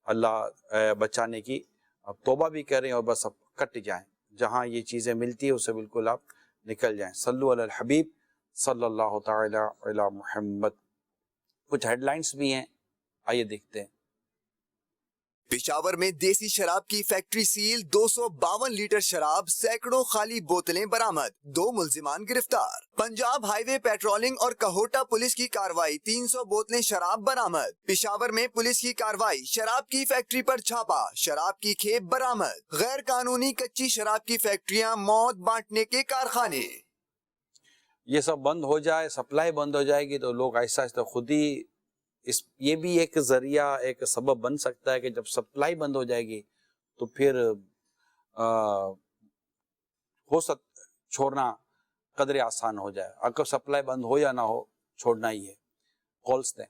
اللہ بچانے کی اب توبہ بھی کریں اور بس اب کٹ جائیں. جہاں یہ چیزیں ملتی ہیں اسے بالکل آپ نکل جائیں. صلو علی الحبیب صلی اللہ تعالی علی محمد. کچھ ہیڈ لائنز بھی ہیں، آئیے دیکھتے ہیں. پشاور میں دیسی شراب کی فیکٹری سیل، 252 لیٹر شراب، سینکڑوں خالی بوتلیں برآمد، 2 ملزمان گرفتار. پنجاب ہائی وے پیٹرولنگ اور کہوٹہ پولیس کی کارروائی، 300 بوتلیں شراب برآمد. پشاور میں پولیس کی کارروائی، شراب کی فیکٹری پر چھاپا، شراب کی کھیپ برآمد. غیر قانونی کچی شراب کی فیکٹریاں، موت بانٹنے کے کارخانے. یہ سب بند ہو جائے، سپلائی بند ہو جائے گی تو لوگ آہستہ آہستہ خود ہی یہ بھی ایک ذریعہ، ایک سبب بن سکتا ہے کہ جب سپلائی بند ہو جائے گی تو پھر چھوڑنا قدرے آسان ہو جائے. اگر سپلائی بند ہو یا نہ ہو چھوڑنا ہی ہے. کالس دیں.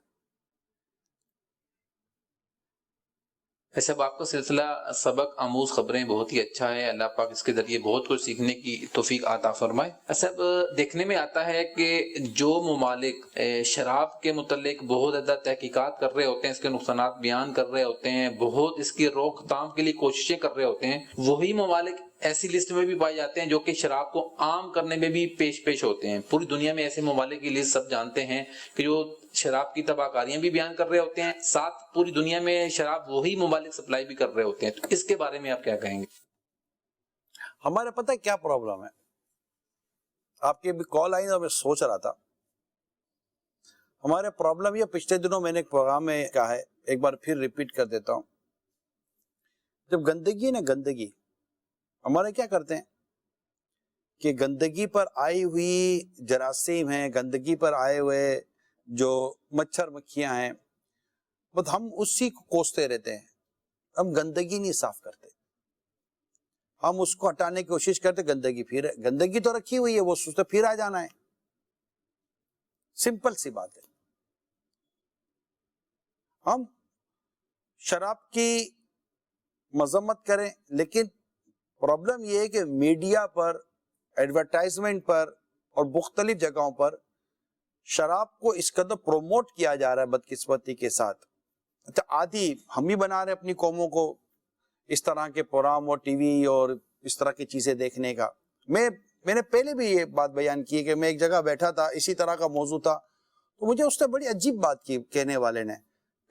صاحب آپ کا سلسلہ سبق آموز خبریں بہت ہی اچھا ہے، اللہ پاک اس کے ذریعے بہت کچھ سیکھنے کی توفیق عطا فرمائے. صاحب دیکھنے میں آتا ہے کہ جو ممالک شراب کے متعلق بہت زیادہ تحقیقات کر رہے ہوتے ہیں، اس کے نقصانات بیان کر رہے ہوتے ہیں، بہت اس کی روک تھام کے لیے کوششیں کر رہے ہوتے ہیں، وہی ممالک ایسی لسٹ میں بھی پائے جاتے ہیں جو کہ شراب کو عام کرنے میں بھی پیش ہوتے ہیں. پوری دنیا میں ایسے ممالک کی لسٹ سب جانتے ہیں کہ جو شراب کی تباہ کاریاں بھی بیان کر رہے ہوتے ہیں، ساتھ پوری دنیا میں شراب وہی ممالک سپلائی بھی کر رہے ہوتے ہیں. تو اس کے بارے میں آپ کیا کہیں گے؟ ہمارے پتہ ہے کیا پرابلم ہے؟ آپ کی بھی کال آئی اور میں سوچ رہا تھا ہمارے پرابلم یہ، پچھلے دنوں میں نے ایک پروگرام میں کہا ہے، ایک بار پھر ریپیٹ کر دیتا ہوں. جب گندگی نا گندگی، ہمارے کیا کرتے ہیں کہ گندگی پر آئی ہوئی جراثیم ہیں، گندگی پر آئے ہوئے جو مچھر مکھیاں ہیں، بس ہم اسی کو کوستے رہتے ہیں. ہم گندگی نہیں صاف کرتے، ہم اس کو ہٹانے کی کوشش کرتے. گندگی تو رکھی ہوئی ہے، وہ سوچتے پھر آ جانا ہے. سمپل سی بات ہے. ہم شراب کی مذمت کریں، لیکن پرابلم یہ ہے کہ میڈیا پر، ایڈورٹائزمنٹ پر اور مختلف جگہوں پر شراب کو اس قدر پروموٹ کیا جا رہا ہے بدقسمتی کے ساتھ. عادی ہم ہی بنا رہے اپنی قوموں کو اس طرح کے پروگرام اور ٹی وی اور اس طرح کی چیزیں دیکھنے کا. میں نے پہلے بھی یہ بات بیان کی کہ میں ایک جگہ بیٹھا تھا، اسی طرح کا موضوع تھا، تو مجھے اس نے بڑی عجیب بات کی. کہنے والے نے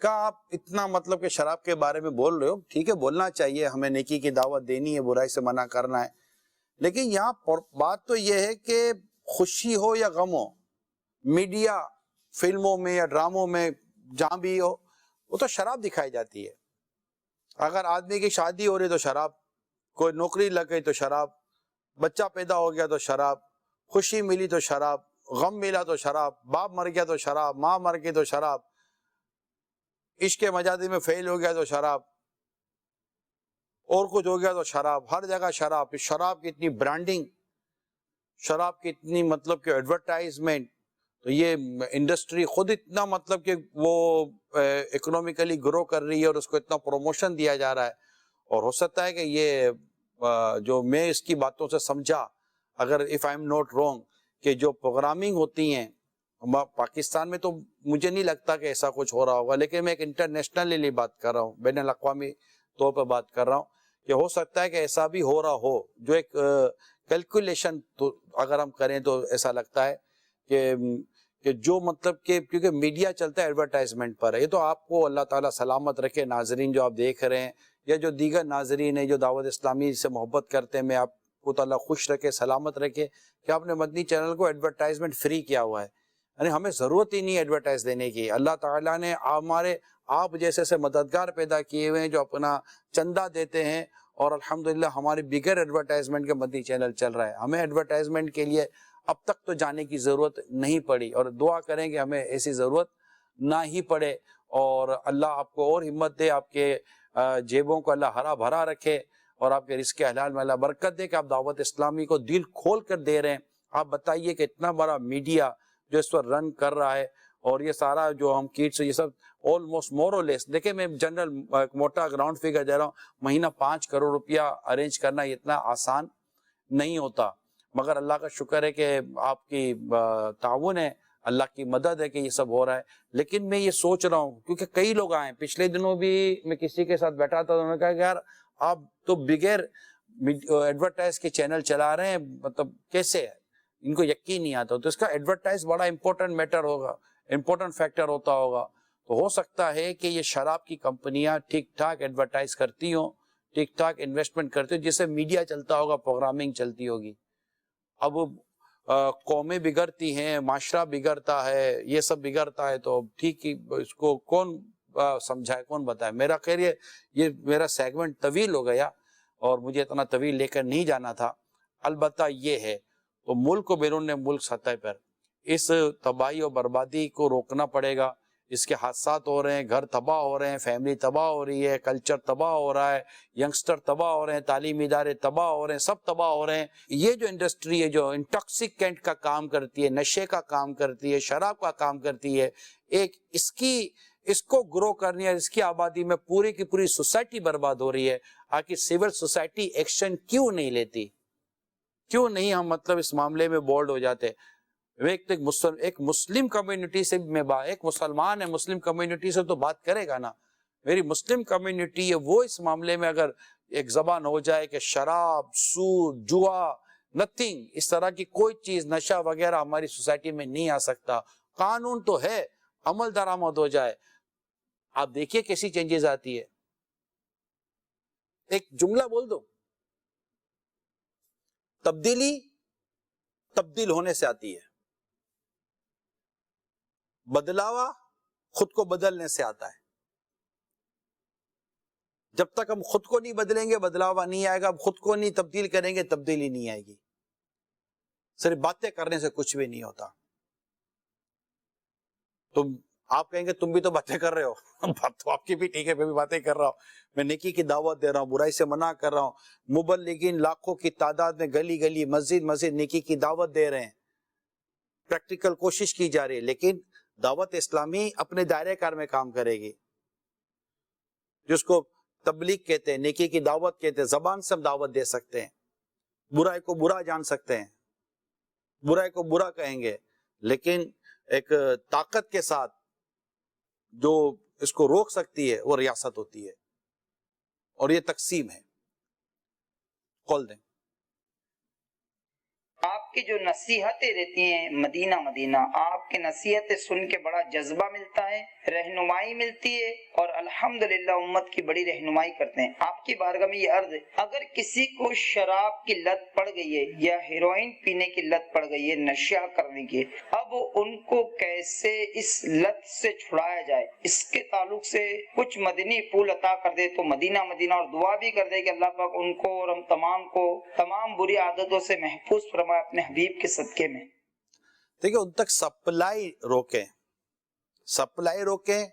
کہا آپ اتنا مطلب کہ شراب کے بارے میں بول رہے ہو، ٹھیک ہے بولنا چاہیے، ہمیں نیکی کی دعوت دینی ہے، برائی سے منع کرنا ہے، لیکن یہاں بات تو یہ ہے کہ خوشی ہو یا غم ہو، میڈیا فلموں میں یا ڈراموں میں جہاں بھی ہو، وہ تو شراب دکھائی جاتی ہے. اگر آدمی کی شادی ہو رہی تو شراب، کوئی نوکری لگ گئی تو شراب، بچہ پیدا ہو گیا تو شراب، خوشی ملی تو شراب، غم ملا تو شراب، باپ مر گیا تو شراب، ماں مر گئی تو شراب، عشق مجازی میں فیل ہو گیا تو شراب، اور کچھ ہو گیا تو شراب. ہر جگہ شراب. شراب کی اتنی برانڈنگ، شراب کی اتنی مطلب کہ ایڈورٹائزمنٹ، تو یہ انڈسٹری خود اتنا مطلب کہ وہ اکنومیکلی گرو کر رہی ہے اور اس کو اتنا پروموشن دیا جا رہا ہے. اور ہو سکتا ہے کہ یہ جو میں اس کی باتوں سے سمجھا، اگر if I am not wrong, کہ جو پروگرامنگ ہوتی ہیں پاکستان میں، تو مجھے نہیں لگتا کہ ایسا کچھ ہو رہا ہوگا، لیکن میں ایک انٹرنیشنلی بات کر رہا ہوں، بین الاقوامی طور پہ بات کر رہا ہوں کہ ہو سکتا ہے کہ ایسا بھی ہو رہا ہو. جو ایک کیلکولیشن تو اگر ہم کریں تو ایسا لگتا ہے کہ جو مطلب کہ کیونکہ میڈیا چلتا ہے ایڈورٹائزمنٹ پر. یہ تو آپ کو اللہ تعالیٰ سلامت رکھے ناظرین جو آپ دیکھ رہے ہیں یا جو دیگر ناظرین ہیں جو دعوت اسلامی سے محبت کرتے ہیں, میں آپ کو تعالیٰ خوش رکھے سلامت رکھے کہ آپ نے مدنی چینل کو ایڈورٹائزمنٹ فری کیا ہوا ہے. یعنی ہمیں ضرورت ہی نہیں ایڈورٹائز دینے کی. اللہ تعالیٰ نے آپ جیسے سے مددگار پیدا کیے ہوئے ہیں جو اپنا چندہ دیتے ہیں, اور الحمدللہ ہمارے بغیر ایڈورٹائزمنٹ کے مدنی چینل چل رہا ہے. ہمیں ایڈورٹائزمنٹ کے لیے اب تک تو جانے کی ضرورت نہیں پڑی, اور دعا کریں کہ ہمیں ایسی ضرورت نہ ہی پڑے, اور اللہ آپ کو اور ہمت دے, آپ کے جیبوں کو اللہ ہرا بھرا رکھے, اور آپ کے رزق حلال میں اللہ برکت دے کہ آپ دعوت اسلامی کو دل کھول کر دے رہے ہیں. آپ بتائیے کہ اتنا بڑا میڈیا جو اس پر رن کر رہا ہے, اور یہ سارا جو ہم کیٹس یہ سب آلموسٹ مور اور لیس, دیکھیں میں جنرل موٹا گراؤنڈ فگر دے رہا ہوں, مہینہ 5 کروڑ روپیہ ارینج کرنا اتنا آسان نہیں ہوتا, مگر اللہ کا شکر ہے کہ آپ کی تعاون ہے, اللہ کی مدد ہے کہ یہ سب ہو رہا ہے. لیکن میں یہ سوچ رہا ہوں کیونکہ کئی لوگ آئے, پچھلے دنوں بھی میں کسی کے ساتھ بیٹھا تھا, انہوں نے کہا کہ یار آپ تو بغیر ایڈورٹائز کے چینل چلا رہے ہیں, مطلب کیسے ہے, ان کو یقین نہیں آتا. تو اس کا ایڈورٹائز بڑا امپورٹنٹ میٹر ہوگا, امپورٹنٹ فیکٹر ہوتا ہوگا. تو ہو سکتا ہے کہ یہ شراب کی کمپنیاں ٹھیک ٹھاک ایڈورٹائز کرتی ہوں, ٹھیک ٹھاک انویسٹمنٹ کرتی ہوں, جس سے میڈیا چلتا ہوگا, پروگرامنگ چلتی ہوگی. اب قومیں بگڑتی ہیں, معاشرہ بگڑتا ہے, یہ سب بگڑتا ہے, تو ٹھیک ہی اس کو کون سمجھائے, کون بتائے. میرا خیر یہ میرا سیگمنٹ طویل ہو گیا اور مجھے اتنا طویل لے کر نہیں جانا تھا. البتہ یہ ہے تو ملک و بیرون ملک سطح پر اس تباہی و بربادی کو روکنا پڑے گا. اس کے حادثات ہو رہے ہیں, گھر تباہ ہو رہے ہیں, فیملی تباہ ہو رہی ہے, کلچر تباہ ہو رہا ہے, ینگسٹر تباہ ہو رہے ہیں, تعلیمی ادارے تباہ ہو رہے ہیں, سب تباہ ہو رہے ہیں. یہ جو انڈسٹری ہے جو انٹاکسیکینٹ کا کام کرتی ہے, نشے کا کام کرتی ہے, شراب کا کام کرتی ہے, ایک اس کو گرو کرنی ہے, اس کی آبادی میں پوری کی پوری سوسائٹی برباد ہو رہی ہے. آخر سول سوسائٹی ایکشن کیوں نہیں لیتی, کیوں نہیں ہم مطلب اس معاملے میں بولڈ ہو جاتے. ایک مسلم کمیونٹی سے ایک مسلمان ہے, مسلم کمیونٹی سے تو بات کرے گا نا. میری مسلم کمیونٹی ہے, وہ اس معاملے میں اگر ایک زبان ہو جائے کہ شراب, سود, جوا, نتھنگ, اس طرح کی کوئی چیز, نشہ وغیرہ ہماری سوسائٹی میں نہیں آ سکتا. قانون تو ہے, عمل درآمد ہو جائے, آپ دیکھیے کیسی چینجز آتی ہے. ایک جملہ بول دو, تبدیلی تبدیل ہونے سے آتی ہے, بدلاوا خود کو بدلنے سے آتا ہے. جب تک ہم خود کو نہیں بدلیں گے بدلاوا نہیں آئے گا. ہم خود کو نہیں تبدیل کریں گے تبدیلی نہیں آئے گی. صرف باتیں کرنے سے کچھ بھی نہیں ہوتا. تم آپ کہیں گے تم بھی تو باتیں کر رہے ہو, بات تو آپ کی بھی ٹھیک ہے, میں بھی باتیں کر رہا ہوں, میں نیکی کی دعوت دے رہا ہوں, برائی سے منع کر رہا ہوں. مبلغین لاکھوں کی تعداد میں گلی گلی مسجد مسجد نیکی کی دعوت دے رہے ہیں, پریکٹیکل کوشش کی جا رہی ہے. لیکن دعوت اسلامی اپنے دائرے کار میں کام کرے گی, جس کو تبلیغ کہتے ہیں, نیکی کی دعوت کہتے ہیں. زبان سے ہم دعوت دے سکتے ہیں, برائی کو برا جان سکتے ہیں, برائی کو برا کہیں گے, لیکن ایک طاقت کے ساتھ جو اس کو روک سکتی ہے وہ ریاست ہوتی ہے, اور یہ تقسیم ہے. کھول دیں. آپ کی جو نصیحتیں رہتی ہیں مدینہ مدینہ, آپ کی نصیحتیں سن کے بڑا جذبہ ملتا ہے, رہنمائی ملتی ہے, اور الحمدللہ امت کی بڑی رہنمائی کرتے ہیں. آپ کی بارگاہ میں یہ عرض ہے, اگر کسی کو شراب کی لت پڑ گئی ہے یا ہیروئن پینے کی لت پڑ گئی ہے, نشہ کرنے کی, اب ان کو کیسے اس لت سے چھڑایا جائے, اس کے تعلق سے کچھ مدنی پھول عطا کر دے تو مدینہ مدینہ, اور دعا بھی کر دے کہ اللہ پاک ان کو اور ہم تمام کو تمام بری عادتوں سے محفوظ فرمائے اپنے حبیب کے صدقے میں. دیکھیں ان تک سپلائی روکیں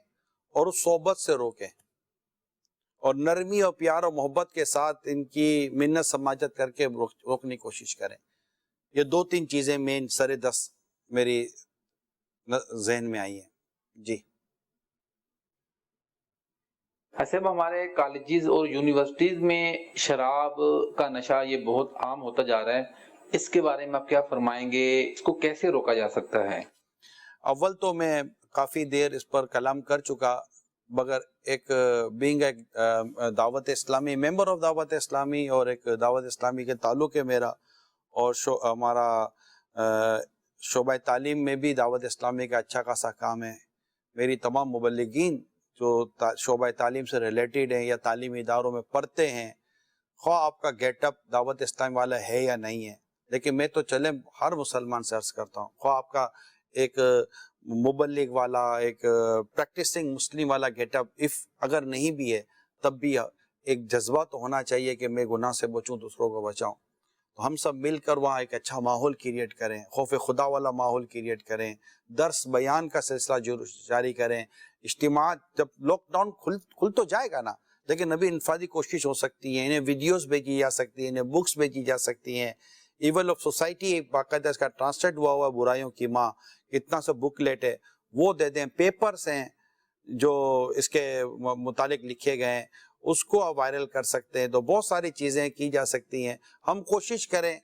اور اس صحبت سے روکیں, اور نرمی اور پیار اور محبت کے ساتھ ان کی منت سماجت کر کے روکنے کی کوشش کریں. یہ 2-3 چیزیں مین سر دست میری ذہن میں آئی ہیں. جی صاحب, ہمارے کالجز اور یونیورسٹیز میں شراب کا نشہ یہ بہت عام ہوتا جا رہا ہے, اس کے بارے میں آپ کیا فرمائیں گے, اس کو کیسے روکا جا سکتا ہے؟ اول تو میں کافی دیر اس پر کلام کر چکا, مگر ایک بینگ ایک دعوت اسلامی, ممبر آف دعوت اسلامی, اور ایک دعوت اسلامی کے تعلق ہے میرا, اور ہمارا شعبہ تعلیم میں بھی دعوت اسلامی کا اچھا خاصا کام ہے. میری تمام مبلغین جو شعبہ تعلیم سے ریلیٹڈ ہیں یا تعلیمی اداروں میں پڑھتے ہیں، خواہ آپ کا گیٹ اپ دعوت اسلام والا ہے یا نہیں ہے، لیکن میں تو چلے ہر مسلمان سے عرض کرتا ہوں، خواہ آپ کا ایک مبلغ والا، ایک پریکٹسنگ مسلم والا گیٹ اپ اگر نہیں بھی ہے، تب بھی ایک جذبہ تو ہونا چاہیے کہ میں گناہ سے بچوں، دوسروں کو بچاؤں. تو ہم سب مل کر وہاں ایک اچھا ماحول کریٹ کریں، خوف خدا والا ماحول کریٹ کریں، درس بیان کا سلسلہ جاری کریں. اجتماعات جب لاک ڈاؤن کھل تو جائے گا نا، لیکن ابھی انفرادی کوشش ہو سکتی ہے، انہیں ویڈیوز بھیجی جا سکتی ہیں، انہیں بکس بھیجی جا سکتی ہیں. ایول آف سوسائٹی باقاعدہ اس کا ٹرانسلیٹ ہوا برائیوں کی ماں، اتنا سا بک لیٹ ہے وہ دے دیں. پیپرز ہیں جو اس کے متعلق لکھے گئے ہیں، اس کو آپ وائرل کر سکتے ہیں. تو بہت ساری چیزیں کی جا سکتی ہیں. ہم کوشش کریں،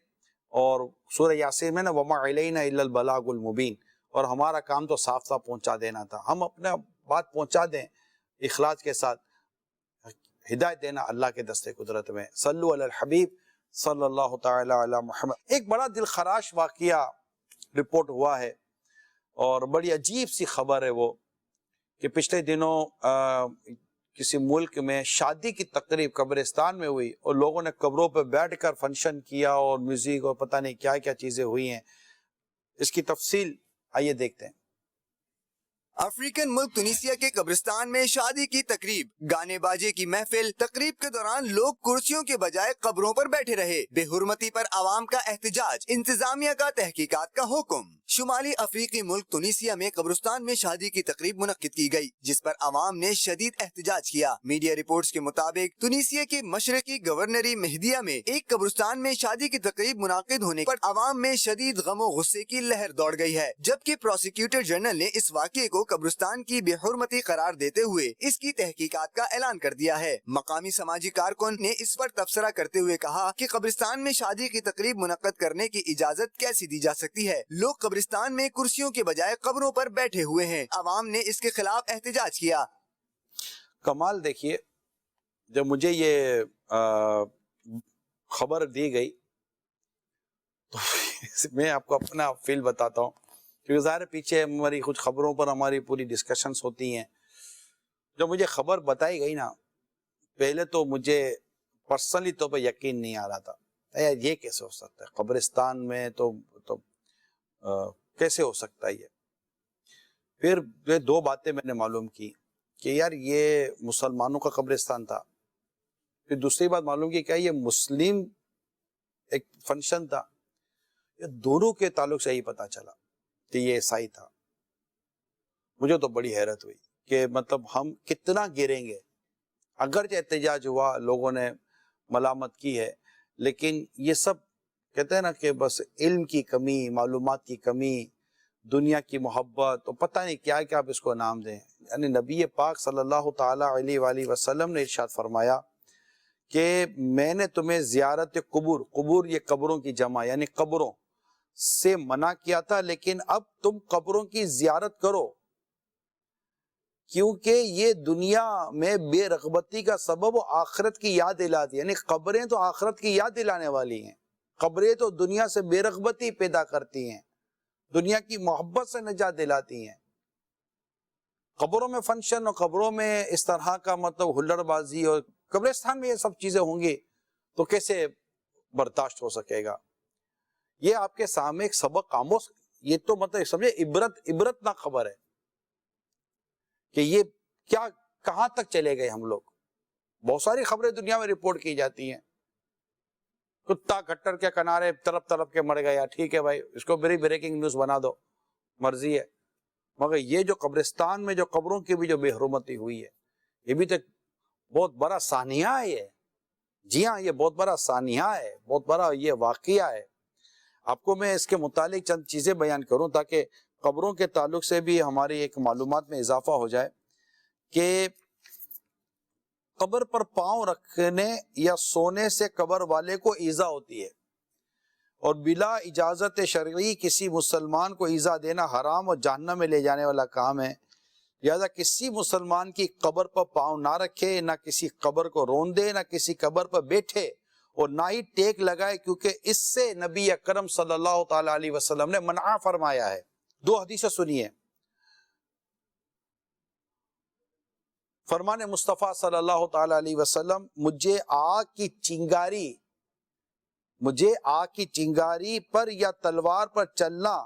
اور سورہ یاسین میں نا وَمَا عَلَيْنَا إِلَّا الْبَلَاغُ الْمُبِينُ، اور ہمارا کام تو صاف صاف پہنچا دینا تھا. ہم اپنا بات پہنچا دیں اخلاص کے ساتھ، ہدایت دینا اللہ کے دستے قدرت میں. صلو علی الحبیب صلی اللہ تعالی علی محمد. ایک بڑا دل خراش واقعہ رپورٹ ہوا ہے، اور بڑی عجیب سی خبر ہے وہ، کہ پچھلے دنوں کسی ملک میں شادی کی تقریب قبرستان میں ہوئی، اور لوگوں نے قبروں پہ بیٹھ کر فنکشن کیا، اور میوزک اور پتہ نہیں کیا کیا چیزیں ہوئی ہیں. اس کی تفصیل آئیے دیکھتے ہیں. افریقن ملک تونسیا کے قبرستان میں شادی کی تقریب، گانے باجے کی محفل. تقریب کے دوران لوگ کرسیوں کے بجائے قبروں پر بیٹھے رہے. بے حرمتی پر عوام کا احتجاج، انتظامیہ کا تحقیقات کا حکم. شمالی افریقی ملک تونسیا میں قبرستان میں شادی کی تقریب منعقد کی گئی، جس پر عوام نے شدید احتجاج کیا. میڈیا رپورٹس کے مطابق تونسیا کے مشرقی گورنری مہدیہ میں ایک قبرستان میں شادی کی تقریب منعقد ہونے پر عوام میں شدید غم و غصے کی لہر دوڑ گئی ہے، جبکہ پروسیکیوٹر جنرل نے اس واقعے کو قبرستان کی بے حرمتی قرار دیتے ہوئے اس کی تحقیقات کا اعلان کر دیا ہے. مقامی سماجی کارکن نے اس پر تبصرہ کرتے ہوئے کہا کہ قبرستان میں شادی کی تقریب منعقد کرنے کی اجازت کیسی دی جا سکتی ہے؟ لوگ قبرستان میں کرسیوں کے بجائے قبروں پر بیٹھے ہوئے ہیں. عوام نے اس کے خلاف احتجاج کیا. کمال دیکھیے، جب مجھے یہ خبر دی گئی تو میں آپ کو اپنا فیل بتاتا ہوں، کیونکہ ظاہر پیچھے ہماری کچھ خبروں پر ہماری پوری ڈسکشنز ہوتی ہیں. جب مجھے خبر بتائی گئی نا، پہلے تو مجھے پرسنلی طور پہ یقین نہیں آ رہا تھا. یار یہ کیسے ہو سکتا ہے قبرستان میں، تو کیسے ہو سکتا ہے یہ؟ پھر یہ دو باتیں میں نے معلوم کی کہ یار یہ مسلمانوں کا قبرستان تھا. پھر دوسری بات معلوم کی کیا یہ مسلم ایک فنکشن تھا. یہ دونوں کے تعلق سے ہی پتا چلا کہ یہ عیسائی تھا. مجھے تو بڑی حیرت ہوئی کہ مطلب ہم کتنا گریں گے. اگرچہ احتجاج ہوا، لوگوں نے ملامت کی ہے، لیکن یہ سب کہتے ہیں نا کہ بس علم کی کمی، معلومات کی کمی، دنیا کی محبت، تو پتہ نہیں کیا کیا آپ اس کو نام دیں. یعنی نبی پاک صلی اللہ تعالی علیہ وآلہ وسلم نے ارشاد فرمایا کہ میں نے تمہیں زیارت قبور یہ قبروں کی جمع یعنی قبروں سے منع کیا تھا، لیکن اب تم قبروں کی زیارت کرو، کیونکہ یہ دنیا میں بے رغبتی کا سبب آخرت کی یاد دلاتی ہے. یعنی قبریں تو آخرت کی یاد دلانے والی ہیں. قبریں تو دنیا سے بے رغبتی پیدا کرتی ہیں، دنیا کی محبت سے نجات دلاتی ہیں. قبروں میں فنکشن اور قبروں میں اس طرح کا مطلب ہلڑ بازی، اور قبرستان میں یہ سب چیزیں ہوں گی تو کیسے برداشت ہو سکے گا؟ یہ آپ کے سامنے ایک سبق آموز، یہ تو مطلب سمجھے عبرتناک خبر ہے کہ یہ کیا کہاں تک چلے گئے ہم لوگ. بہت ساری خبریں دنیا میں رپورٹ کی جاتی ہیں، کتا گٹر کے کنارے تڑپ کے مر گیا، ٹھیک ہے بھائی، اس کو بڑی بریکنگ نیوز بنا دو، مرضی ہے. مگر یہ جو قبرستان میں جو قبروں کی بھی جو بے حرمتی ہوئی ہے، یہ بھی تو بہت بڑا سانحہ ہے. یہ جی ہاں، یہ بہت بڑا سانحہ ہے، بہت بڑا یہ واقعہ ہے. آپ کو میں اس کے متعلق چند چیزیں بیان کروں تاکہ قبروں کے تعلق سے بھی ہماری ایک معلومات میں اضافہ ہو جائے کہ قبر پر پاؤں رکھنے یا سونے سے قبر والے کو ایذا ہوتی ہے، اور بلا اجازت شرعی کسی مسلمان کو ایذا دینا حرام اور جہنم میں لے جانے والا کام ہے. لہذا کسی مسلمان کی قبر پر پاؤں نہ رکھے، نہ کسی قبر کو رون دے، نہ کسی قبر پر بیٹھے، اور نہ ہی ٹیک لگائے، کیونکہ اس سے نبی اکرم صلی اللہ تعالی علیہ وسلم نے منع فرمایا ہے۔ دو حدیثیں سنیے۔ فرمان مصطفیٰ صلی اللہ تعالی علیہ وسلم، مجھے آگ کی چنگاری پر یا تلوار پر چلنا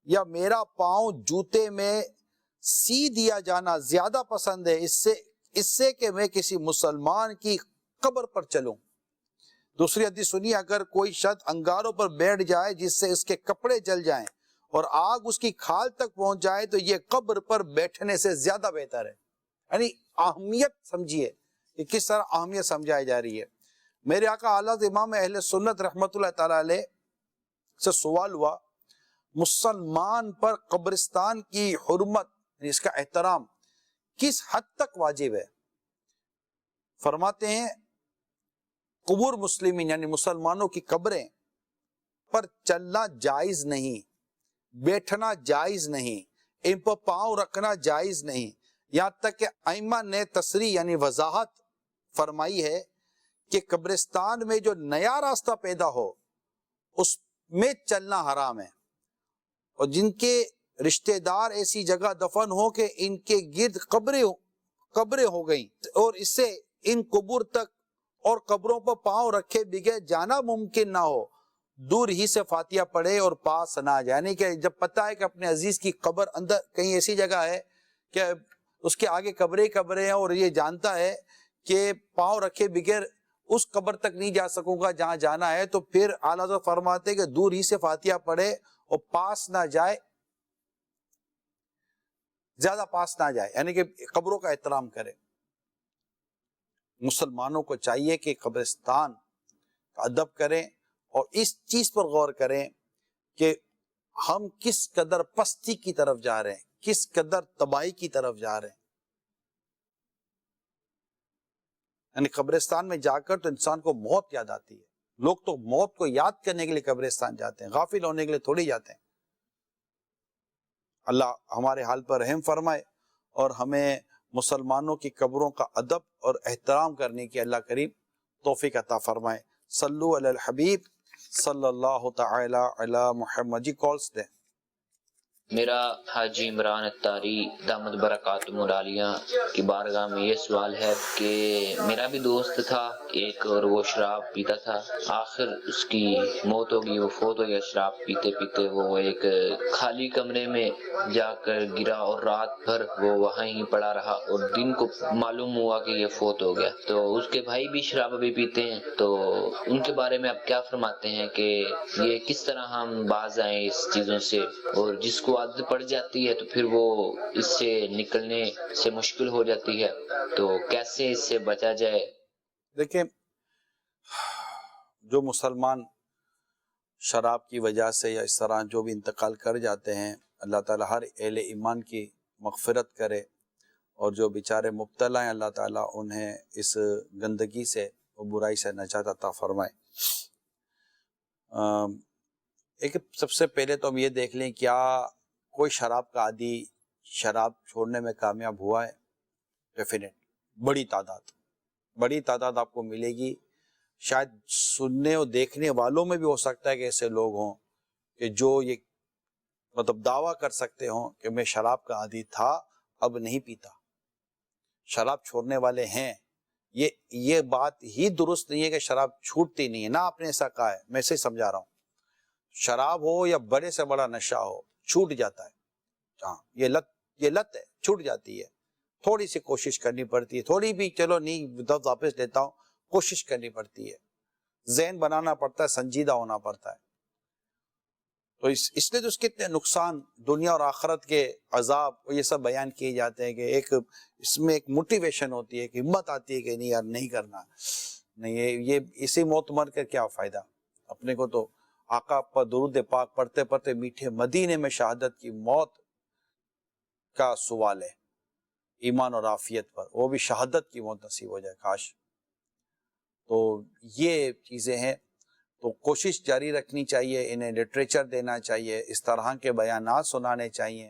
یا میرا پاؤں جوتے میں سی دیا جانا زیادہ پسند ہے اس سے کہ میں کسی مسلمان کی قبر پر چلوں۔ دوسری حدیث سنیے، اگر کوئی شخص انگاروں پر بیٹھ جائے جس سے اس کے کپڑے جل جائیں اور آگ اس کی کھال تک پہنچ جائے تو یہ قبر پر بیٹھنے سے زیادہ بہتر ہے۔ یعنی اہمیت سمجھیے کہ کس طرح اہمیت سمجھائی جا رہی ہے۔ میرے آقا اعلیٰ امام اہل سنت رحمت اللہ تعالی علیہ سے سوال ہوا، مسلمان پر قبرستان کی حرمت، اس کا احترام کس حد تک واجب ہے؟ فرماتے ہیں قبور مسلمین یعنی مسلمانوں کی قبریں پر چلنا جائز نہیں، بیٹھنا جائز نہیں، ان پر پاؤں رکھنا جائز نہیں، یہاں تک کہ ائمہ نے تصریح یعنی وضاحت فرمائی ہے کہ قبرستان میں جو نیا راستہ پیدا ہو اس میں چلنا حرام ہے، اور جن کے رشتہ دار ایسی جگہ دفن ہو کہ ان کے گرد قبریں ہو گئیں اور اس سے ان قبور تک اور قبروں پر پاؤں رکھے بغیر جانا ممکن نہ ہو، دور ہی سے فاتحہ پڑھے اور پاس نہ جائے۔ یعنی کہ جب پتہ ہے کہ اپنے عزیز کی قبر اندر کہیں ایسی جگہ ہے کہ اس کے آگے قبریں ہیں اور یہ جانتا ہے کہ پاؤں رکھے بغیر اس قبر تک نہیں جا سکوں گا جہاں جانا ہے، تو پھر اعلیٰ حضرت فرماتے کہ دور ہی سے فاتحہ پڑھے اور پاس نہ جائے، زیادہ پاس نہ جائے، یعنی کہ قبروں کا احترام کرے۔ مسلمانوں کو چاہیے کہ قبرستان کا ادب کریں اور اس چیز پر غور کریں کہ ہم کس قدر پستی کی طرف جا رہے ہیں، کس قدر تباہی کی طرف جا رہے ہیں۔ یعنی قبرستان میں جا کر تو انسان کو موت یاد آتی ہے۔ لوگ تو موت کو یاد کرنے کے لیے قبرستان جاتے ہیں، غافل ہونے کے لیے تھوڑی جاتے ہیں۔ اللہ ہمارے حال پر رحم فرمائے اور ہمیں مسلمانوں کی قبروں کا ادب اور احترام کرنے کی اللہ کریم توفیق عطا فرمائے۔ صلو علی الحبیب صلی اللہ تعالی علی محمد۔ جی کالز دیں۔ میرا حاجی عمران اتاری دامت برکاتہ العالیہ کی بارگاہ میں یہ سوال ہے کہ میرا بھی دوست تھا ایک اور وہ شراب پیتا تھا، آخر اس کی موت ہو گئی، وہ فوت ہو گیا شراب پیتے پیتے۔ وہ ایک خالی کمرے میں جا کر گرا اور رات بھر وہ وہاں ہی پڑا رہا اور دن کو معلوم ہوا کہ یہ فوت ہو گیا۔ تو اس کے بھائی بھی شراب ابھی پیتے ہیں، تو ان کے بارے میں آپ کیا فرماتے ہیں کہ یہ کس طرح ہم باز آئیں اس چیزوں سے، اور جس کو عادت پڑ جاتی ہے تو پھر وہ اس سے نکلنے سے مشکل ہو جاتی ہے، تو کیسے اس سے بچا جائے؟ دیکھیں، جو مسلمان شراب کی وجہ سے یا اس طرح جو بھی انتقال کر جاتے ہیں، اللہ تعالیٰ ہر اہل ایمان کی مغفرت کرے، اور جو بیچارے مبتلا ہیں اللہ تعالیٰ انہیں اس گندگی سے اور برائی سے نجات عطا فرمائے۔ ایک سب سے پہلے تو ہم یہ دیکھ لیں کیا کوئی شراب کا عادی شراب چھوڑنے میں کامیاب ہوا ہے؟ ڈیفینیٹ بڑی تعداد آپ کو ملے گی۔ شاید سننے اور دیکھنے والوں میں بھی ہو سکتا ہے کہ ایسے لوگ ہوں کہ جو یہ مطلب دعویٰ کر سکتے ہوں کہ میں شراب کا عادی تھا اب نہیں پیتا، شراب چھوڑنے والے ہیں۔ یہ بات ہی درست نہیں ہے کہ شراب چھوٹتی نہیں ہے، نہ آپ نے ایسا کہا ہے، میں اسے سمجھا رہا ہوں۔ شراب ہو یا بڑے سے بڑا نشہ ہو چھوٹ جاتا ہے، ہاں یہ لت ہے، چھوٹ جاتی ہے، تھوڑی سی کوشش کرنی پڑتی ہے، تھوڑی بھی چلو نہیں واپس لیتا ہوں، کوشش کرنی پڑتی ہے، ذہن بنانا پڑتا ہے، سنجیدہ ہونا پڑتا ہے۔ تو اس لیے تو اس کے اتنے نقصان دنیا اور آخرت کے عذاب یہ سب بیان کیے جاتے ہیں کہ اس میں ایک موٹیویشن ہوتی ہے، ایک ہمت آتی ہے کہ نہیں یار نہیں کرنا، نہیں یہ اسی موت مر کر کیا فائدہ۔ اپنے کو تو آقا پر درود پاک پڑھتے پڑھتے میٹھے مدینے میں شہادت کی موت کا سوال ہے، ایمان اور عافیت پر، وہ بھی شہادت کی موت نصیب ہو جائے کاش۔ تو یہ چیزیں ہیں، تو کوشش جاری رکھنی چاہیے، انہیں لٹریچر دینا چاہیے، اس طرح کے بیانات سنانے چاہیے،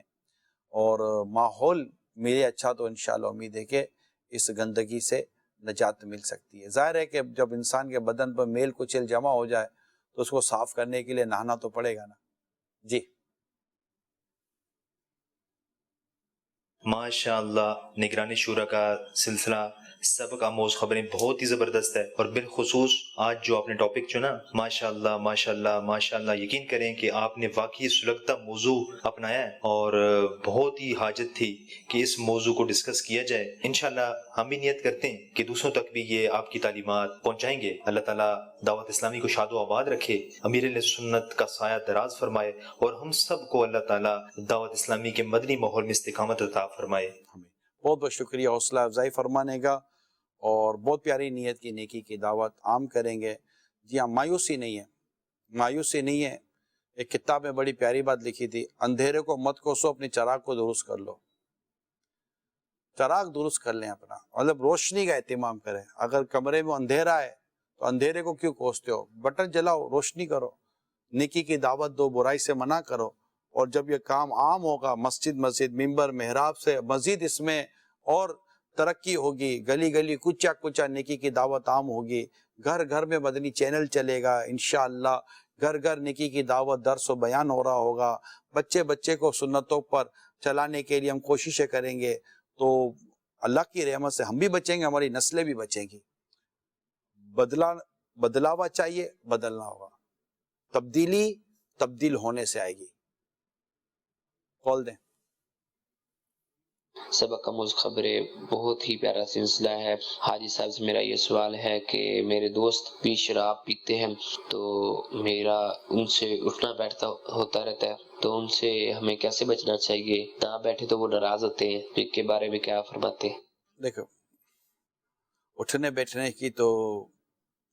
اور ماحول میرے اچھا تو انشاءاللہ امید ہے کہ اس گندگی سے نجات مل سکتی ہے. ظاہر ہے کہ جب انسان کے بدن پر میل کچیل جمع ہو جائے تو اس کو صاف کرنے کے لیے نہانا تو پڑے گا نا. جی ماشاء اللہ نگرانی شورا کا سلسلہ سبق آموز خبریں بہت ہی زبردست ہے، اور بالخصوص آج جو آپ نے ٹاپک چنا ماشاء اللہ ماشاء اللہ ماشاء اللہ، یقین کریں کہ آپ نے واقعی سلگتا موضوع اپنایا ہے، اور بہت ہی حاجت تھی کہ اس موضوع کو ڈسکس کیا جائے. انشاءاللہ ہم بھی نیت کرتے ہیں کہ دوسروں تک بھی یہ آپ کی تعلیمات پہنچائیں گے. اللہ تعالیٰ دعوت اسلامی کو شاد و آباد رکھے، امیر علیہ سنت کا سایہ دراز فرمائے، اور ہم سب کو اللہ تعالیٰ دعوت اسلامی کے مدنی ماحول میں استقامت عطا فرمائے. بہت بہت شکریہ حوصلہ افزائی فرمانے کا، اور بہت پیاری نیت کی نیکی کی دعوت عام کریں گے. جی ہاں، مایوسی نہیں ہے، مایوسی نہیں ہے. ایک کتاب میں بڑی پیاری بات لکھی تھی، اندھیرے کو مت کوسو، اپنے چراغ کو درست کر لو. چراغ درست کر لیں اپنا، مطلب روشنی کا اہتمام کریں. اگر کمرے میں اندھیرا ہے تو اندھیرے کو کیوں کوستے ہو؟ بٹن جلاؤ، روشنی کرو، نیکی کی دعوت دو، برائی سے منع کرو. اور جب یہ کام عام ہوگا، مسجد ممبر محراب سے مزید اس میں اور ترقی ہوگی، گلی گلی کچا کچا نیکی کی دعوت عام ہوگی، گھر گھر میں مدنی چینل چلے گا انشاءاللہ، گھر گھر نیکی کی دعوت درس و بیان ہو رہا ہوگا. بچے بچے کو سنتوں پر چلانے کے لیے ہم کوششیں کریں گے تو اللہ کی رحمت سے ہم بھی بچیں گے، ہماری نسلیں بھی بچیں گی. بدلاوا چاہیے، بدلنا ہوگا. تبدیلی تبدیل ہونے سے آئے گی. کال دیں. سبق آموز خبریں بہت ہی پیارا سلسلہ ہے. حاجی صاحب سے میرا یہ سوال ہے کہ میرے دوست بھی شراب پیتے ہیں تو میرا ان سے اٹھنا بیٹھتا ہوتا رہتا ہے، تو ان سے ہمیں کیسے بچنا چاہیے؟ نہ بیٹھے تو وہ ناراض ہوتے ہیں، اس کے بارے میں کیا فرماتے ہیں؟ دیکھو، اٹھنے بیٹھنے کی تو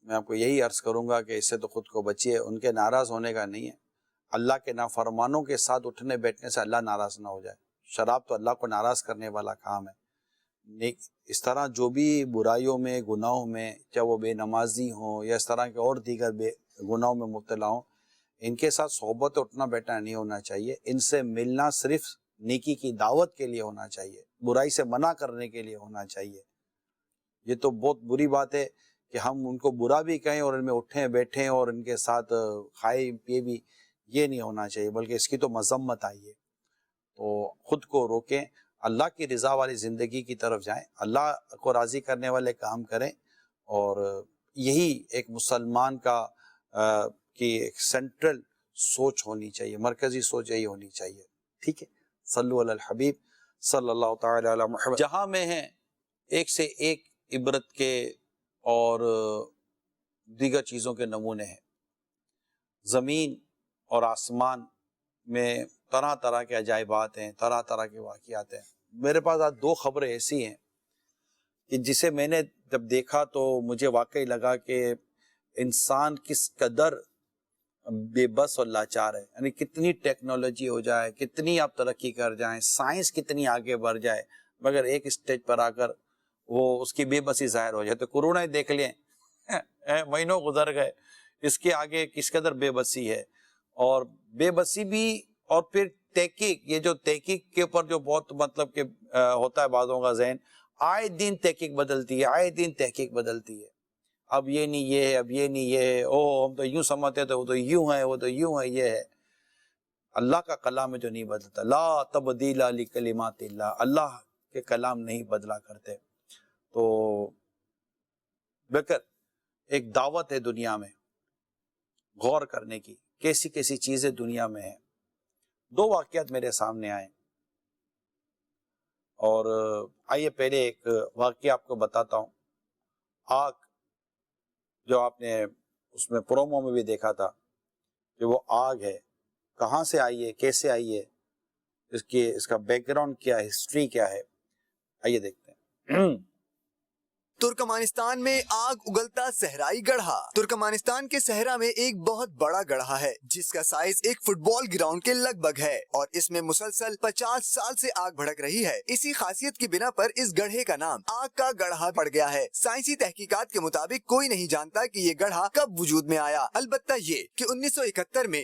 میں آپ کو یہی عرض کروں گا کہ اس سے تو خود کو بچیے، ان کے ناراض ہونے کا نہیں ہے. اللہ کے نافرمانوں کے ساتھ اٹھنے بیٹھنے سے اللہ ناراض نہ ہو جائے. شراب تو اللہ کو ناراض کرنے والا کام ہے. اس طرح جو بھی برائیوں میں، گناہوں میں، چاہے وہ بے نمازی ہوں یا اس طرح کے اور دیگر بے گناہوں میں مبتلا ہوں، ان کے ساتھ صحبت اٹھنا بیٹھنا نہیں ہونا چاہیے. ان سے ملنا صرف نیکی کی دعوت کے لیے ہونا چاہیے، برائی سے منع کرنے کے لیے ہونا چاہیے. یہ تو بہت بری بات ہے کہ ہم ان کو برا بھی کہیں اور ان میں اٹھیں بیٹھیں اور ان کے ساتھ کھائے پیے بھی، یہ نہیں ہونا چاہیے، بلکہ اس کی تو مذمت آئی ہے. تو خود کو روکیں، اللہ کی رضا والی زندگی کی طرف جائیں، اللہ کو راضی کرنے والے کام کریں. اور یہی ایک مسلمان کا کی ایک سینٹرل سوچ ہونی چاہیے، مرکزی سوچ یہی ہونی چاہیے. ٹھیک ہے، صلو علی الحبیب صلی اللہ تعالی علی محمد. جہاں میں ہیں ایک سے ایک عبرت کے اور دیگر چیزوں کے نمونے ہیں. زمین اور آسمان میں طرح طرح کے عجائبات ہیں، طرح طرح کے واقعات ہیں. میرے پاس آج دو خبریں ایسی ہیں کہ جسے میں نے جب دیکھا تو مجھے واقعی لگا کہ انسان کس قدر بے بس اور لاچار ہے. یعنی کتنی ٹیکنالوجی ہو جائے، کتنی آپ ترقی کر جائیں، سائنس کتنی آگے بڑھ جائے، مگر ایک اسٹیج پر آ کر وہ اس کی بے بسی ظاہر ہو جائے. تو کورونا ہی دیکھ لیں، مہینوں گزر گئے، اس کے آگے کس قدر بے بسی ہے. اور بے بسی بھی، اور پھر تحقیق، یہ جو تحقیق کے اوپر جو بہت مطلب کہ ہوتا ہے بعضوں کا ذہن، آئے دن تحقیق بدلتی ہے، آئے دن تحقیق بدلتی ہے. اب یہ نہیں یہ ہے، اب یہ نہیں یہ ہے، او ہم تو یوں سمجھتے تھے، وہ تو یوں ہے، وہ تو یوں ہے، یہ ہے. اللہ کا کلام ہے جو نہیں بدلتا. لا تبدیل لکلمات اللہ، اللہ کے کلام نہیں بدلا کرتے. تو بہتر ایک دعوت ہے دنیا میں غور کرنے کی، کیسی کیسی چیزیں دنیا میں ہیں. دو واقعات میرے سامنے آئے، اور آئیے پہلے ایک واقعہ آپ کو بتاتا ہوں. آگ جو آپ نے اس میں پرومو میں بھی دیکھا تھا کہ وہ آگ ہے، کہاں سے آئی ہے، کیسے آئی ہے، اس کا بیک گراؤنڈ کیا ہے، ہسٹری کیا ہے، آئیے دیکھتے ہیں. ترکمانستان میں آگ اگلتا صحرائی گڑھا. ترکمانستان کے صحرا میں ایک بہت بڑا گڑھا ہے جس کا سائز ایک فٹ بال گراؤنڈ کے لگ بھگ ہے، اور اس میں مسلسل 50 سال سے آگ بھڑک رہی ہے. اسی خاصیت کی بنا پر اس گڑھے کا نام آگ کا گڑھا پڑ گیا ہے. سائنسی تحقیقات کے مطابق کوئی نہیں جانتا کہ یہ گڑھا کب وجود میں آیا، البتہ یہ کہ 1971 میں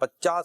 50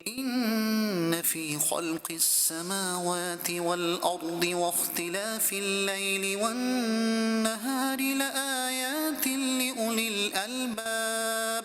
إن في خلق السماوات والأرض واختلاف الليل والنهار لآيات لأولي الألباب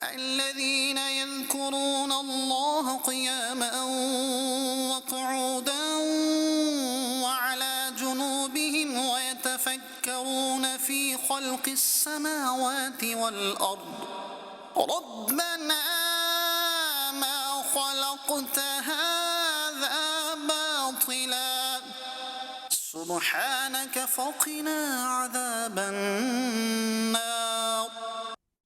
الذين يذكرون الله قياما وقعودا وعلى جنوبهم ويتفكرون في خلق السماوات والأرض ربنا ما خلقت هذا باطلا سبحانك فقنا عذاب النار।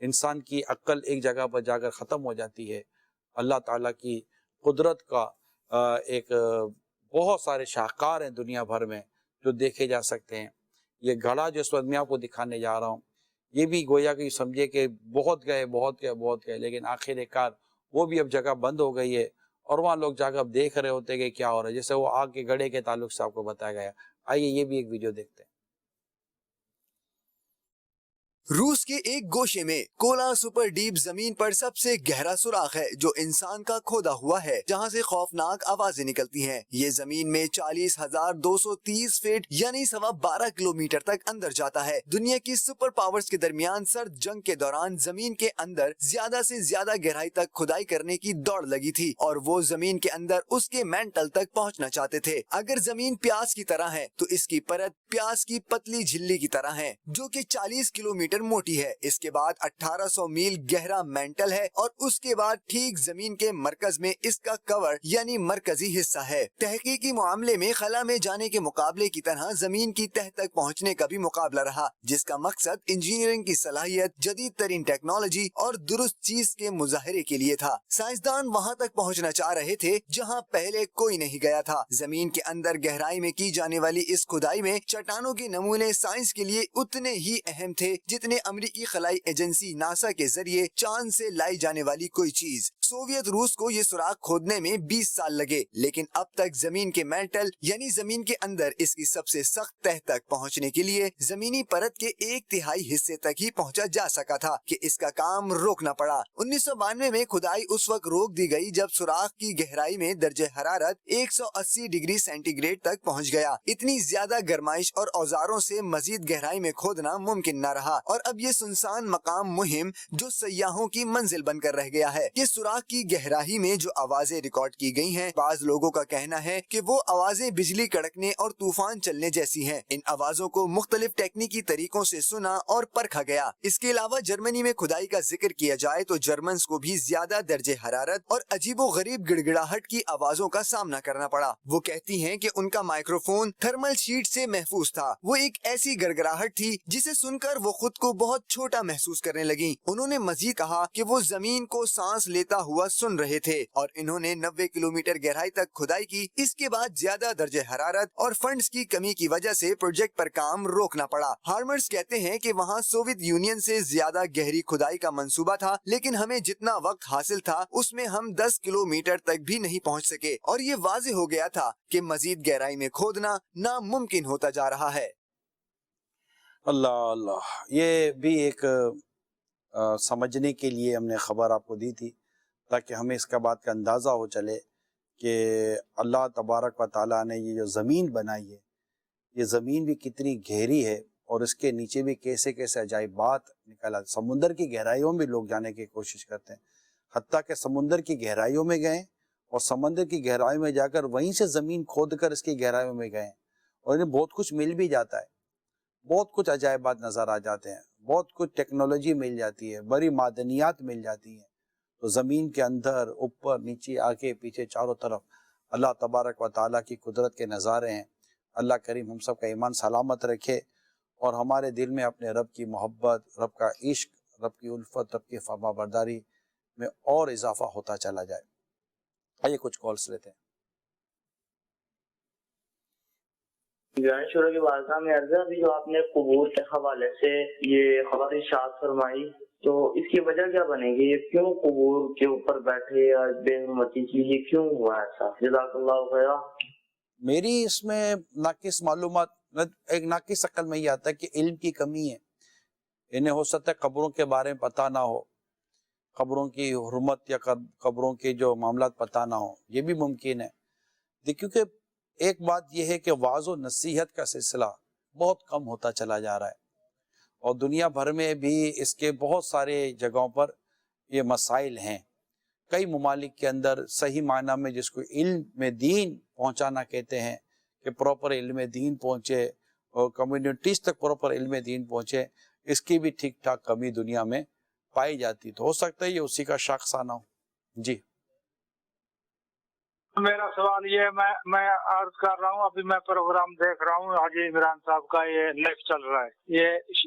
انسان کی عقل ایک جگہ پر جا کر ختم ہو جاتی ہے۔ اللہ تعالیٰ کی قدرت کا ایک بہت سارے شاہکار ہیں دنیا بھر میں جو دیکھے جا سکتے ہیں۔ یہ گھڑا جو اس وقت میں آپ کو دکھانے جا رہا ہوں، یہ بھی گویا کہ سمجھے کہ بہت گئے، لیکن آخر کار وہ بھی اب جگہ بند ہو گئی ہے، اور وہاں لوگ جا کر اب دیکھ رہے ہوتے کہ کیا ہو رہا ہے، جیسے وہ آگ کے گھڑے کے تعلق سے آپ کو بتایا گیا۔ آئیے یہ بھی ایک ویڈیو دیکھتے ہیں۔ روس کے ایک گوشے میں کولا سپر ڈیپ زمین پر سب سے گہرا سوراخ ہے جو انسان کا کھودا ہوا ہے، جہاں سے خوفناک آوازیں نکلتی ہیں۔ یہ زمین میں 40,230 فٹ یعنی 12.25 کلومیٹر تک اندر جاتا ہے۔ دنیا کی سپر پاورز کے درمیان سرد جنگ کے دوران زمین کے اندر زیادہ سے زیادہ گہرائی تک کھدائی کرنے کی دوڑ لگی تھی، اور وہ زمین کے اندر اس کے مینٹل تک پہنچنا چاہتے تھے۔ اگر زمین پیاز کی طرح ہے تو اس کی پرت پیاز کی پتلی جھلی کی طرح ہے جو کہ 40 کلومیٹر موٹی ہے۔ اس کے بعد 1800 میل گہرا مینٹل ہے، اور اس کے بعد ٹھیک زمین کے مرکز میں اس کا کور یعنی مرکزی حصہ ہے۔ تحقیقی معاملے میں خلا میں جانے کے مقابلے کی طرح زمین کی تہ تک پہنچنے کا بھی مقابلہ رہا، جس کا مقصد انجینئرنگ کی صلاحیت، جدید ترین ٹیکنالوجی اور درست چیز کے مظاہرے کے لیے تھا۔ سائنسدان وہاں تک پہنچنا چاہ رہے تھے جہاں پہلے کوئی نہیں گیا تھا۔ زمین کے اندر گہرائی میں کی جانے والی اس کھدائی میں چٹانوں کے نمونے سائنس کے لیے اتنے ہی اہم تھے جتنے امریکی خلائی ایجنسی ناسا کے ذریعے چاند سے لائی جانے والی کوئی چیز۔ سوویت روس کو یہ سوراخ کھودنے میں 20 سال لگے، لیکن اب تک زمین کے مینٹل یعنی زمین کے اندر اس کی سب سے سخت تہ تک پہنچنے کے لیے زمینی پرت کے 1/3 حصے تک ہی پہنچا جا سکا تھا کہ اس کا کام روکنا پڑا۔ 1992 میں کھدائی اس وقت روک دی گئی جب سوراخ کی گہرائی میں درجہ حرارت 180 ڈگری سینٹی گریڈ تک پہنچ گیا۔ اتنی زیادہ گرمائش اور اوزاروں سے مزید گہرائی میں کھودنا ممکن نہ رہا، اور اب یہ سنسان مقام مہم جو سیاحوں کی منزل بن کر رہ گیا ہے۔ یہ سوراخ کی گہرائی میں جو آوازیں ریکارڈ کی گئی ہیں، بعض لوگوں کا کہنا ہے کہ وہ آوازیں بجلی کڑکنے اور طوفان چلنے جیسی ہیں۔ ان آوازوں کو مختلف ٹیکنیکی طریقوں سے سنا اور پرکھا گیا۔ اس کے علاوہ جرمنی میں کھدائی کا ذکر کیا جائے تو جرمنز کو بھی زیادہ درجہ حرارت اور عجیب و غریب گڑ گڑاہٹ کی آوازوں کا سامنا کرنا پڑا۔ وہ کہتی ہیں کہ ان کا مائکروفون تھرمل شیٹ سے محفوظ تھا۔ وہ ایک ایسی گڑگڑاہٹ تھی جسے سن کر وہ خود کو بہت چھوٹا محسوس کرنے لگیں۔ انہوں نے مزید کہا کہ وہ زمین کو سانس لیتا ہوا سن رہے تھے، اور انہوں نے 90 کلومیٹر گہرائی تک کھدائی کی۔ اس کے بعد زیادہ درجہ حرارت اور فنڈز کی کمی کی وجہ سے پروجیکٹ پر کام روکنا پڑا۔ ہارمرز کہتے ہیں کہ وہاں سوویت یونین سے زیادہ گہری کھدائی کا منصوبہ تھا، لیکن ہمیں جتنا وقت حاصل تھا اس میں ہم 10 کلومیٹر تک بھی نہیں پہنچ سکے، اور یہ واضح ہو گیا تھا کہ مزید گہرائی میں کھودنا ناممکن ہوتا جا رہا ہے۔ اللہ اللہ، یہ بھی ایک سمجھنے کے لیے ہم نے خبر آپ کو دی تھی تاکہ ہمیں اس کا بات کا اندازہ ہو چلے کہ اللہ تبارک و تعالیٰ نے یہ جو زمین بنائی ہے، یہ زمین بھی کتنی گہری ہے، اور اس کے نیچے بھی کیسے کیسے عجائبات نکلا۔ سمندر کی گہرائیوں میں لوگ جانے کی کوشش کرتے ہیں، حتیٰ کہ سمندر کی گہرائیوں میں گئے اور سمندر کی گہرائیوں میں جا کر وہیں سے زمین کھود کر اس کی گہرائیوں میں گئے، اور انہیں بہت کچھ مل بھی جاتا ہے، بہت کچھ عجائبات نظر آ جاتے ہیں، بہت کچھ ٹیکنالوجی مل جاتی ہے، بڑی معدنیات مل جاتی ہیں۔ تو زمین کے اندر، اوپر، نیچے، آگے پیچھے، چاروں طرف اللہ تبارک و تعالیٰ کی قدرت کے نظارے ہیں۔ اللہ کریم ہم سب کا ایمان سلامت رکھے، اور ہمارے دل میں اپنے رب کی محبت، رب کا عشق، رب کی الفت، رب کی فرما برداری میں اور اضافہ ہوتا چلا جائے۔ آئیے کچھ کالس لیتے ہیں۔ شروع کی بارگاہ میں عرض ہے، ابھی جو آپ نے قبور کے حوالے سے یہ خبر ارشاد فرمائی، تو اس کی وجہ کیا بنے گی؟ یہ کیوں قبور کے اوپر بیٹھے یا بے حرمتی کی، یہ کیوں ہوا ایسا؟ جزاک اللہ خیرا۔ میری اس میں ناقص معلومات، ایک ناقص عقل میں یہ آتا ہے کہ علم کی کمی ہے۔ انہیں ہو سکتا ہے قبروں کے بارے میں پتہ نہ ہو، قبروں کی حرمت یا قبروں کے جو معاملات پتہ نہ ہو، یہ بھی ممکن ہے۔ کیونکہ ایک بات یہ ہے کہ وعظ و نصیحت کا سلسلہ بہت کم ہوتا چلا جا رہا ہے، اور دنیا بھر میں بھی اس کے بہت سارے جگہوں پر یہ مسائل ہیں۔ کئی ممالک کے اندر صحیح معنی میں جس کو علم میں دین پہنچانا کہتے ہیں، کہ پراپر علم دین پہنچے اور کمیونٹیز تک پراپر علم دین پہنچے، اس کی بھی ٹھیک ٹھاک کمی دنیا میں پائی جاتی۔ تو ہو سکتا ہے یہ اسی کا شاخسانہ ہو۔ جی میرا سوال یہ ہے، میں عرض کر رہا ہوں، ابھی میں پروگرام دیکھ رہا ہوں حاجی عمران صاحب کا، یہ لائف چل رہا ہے، یہ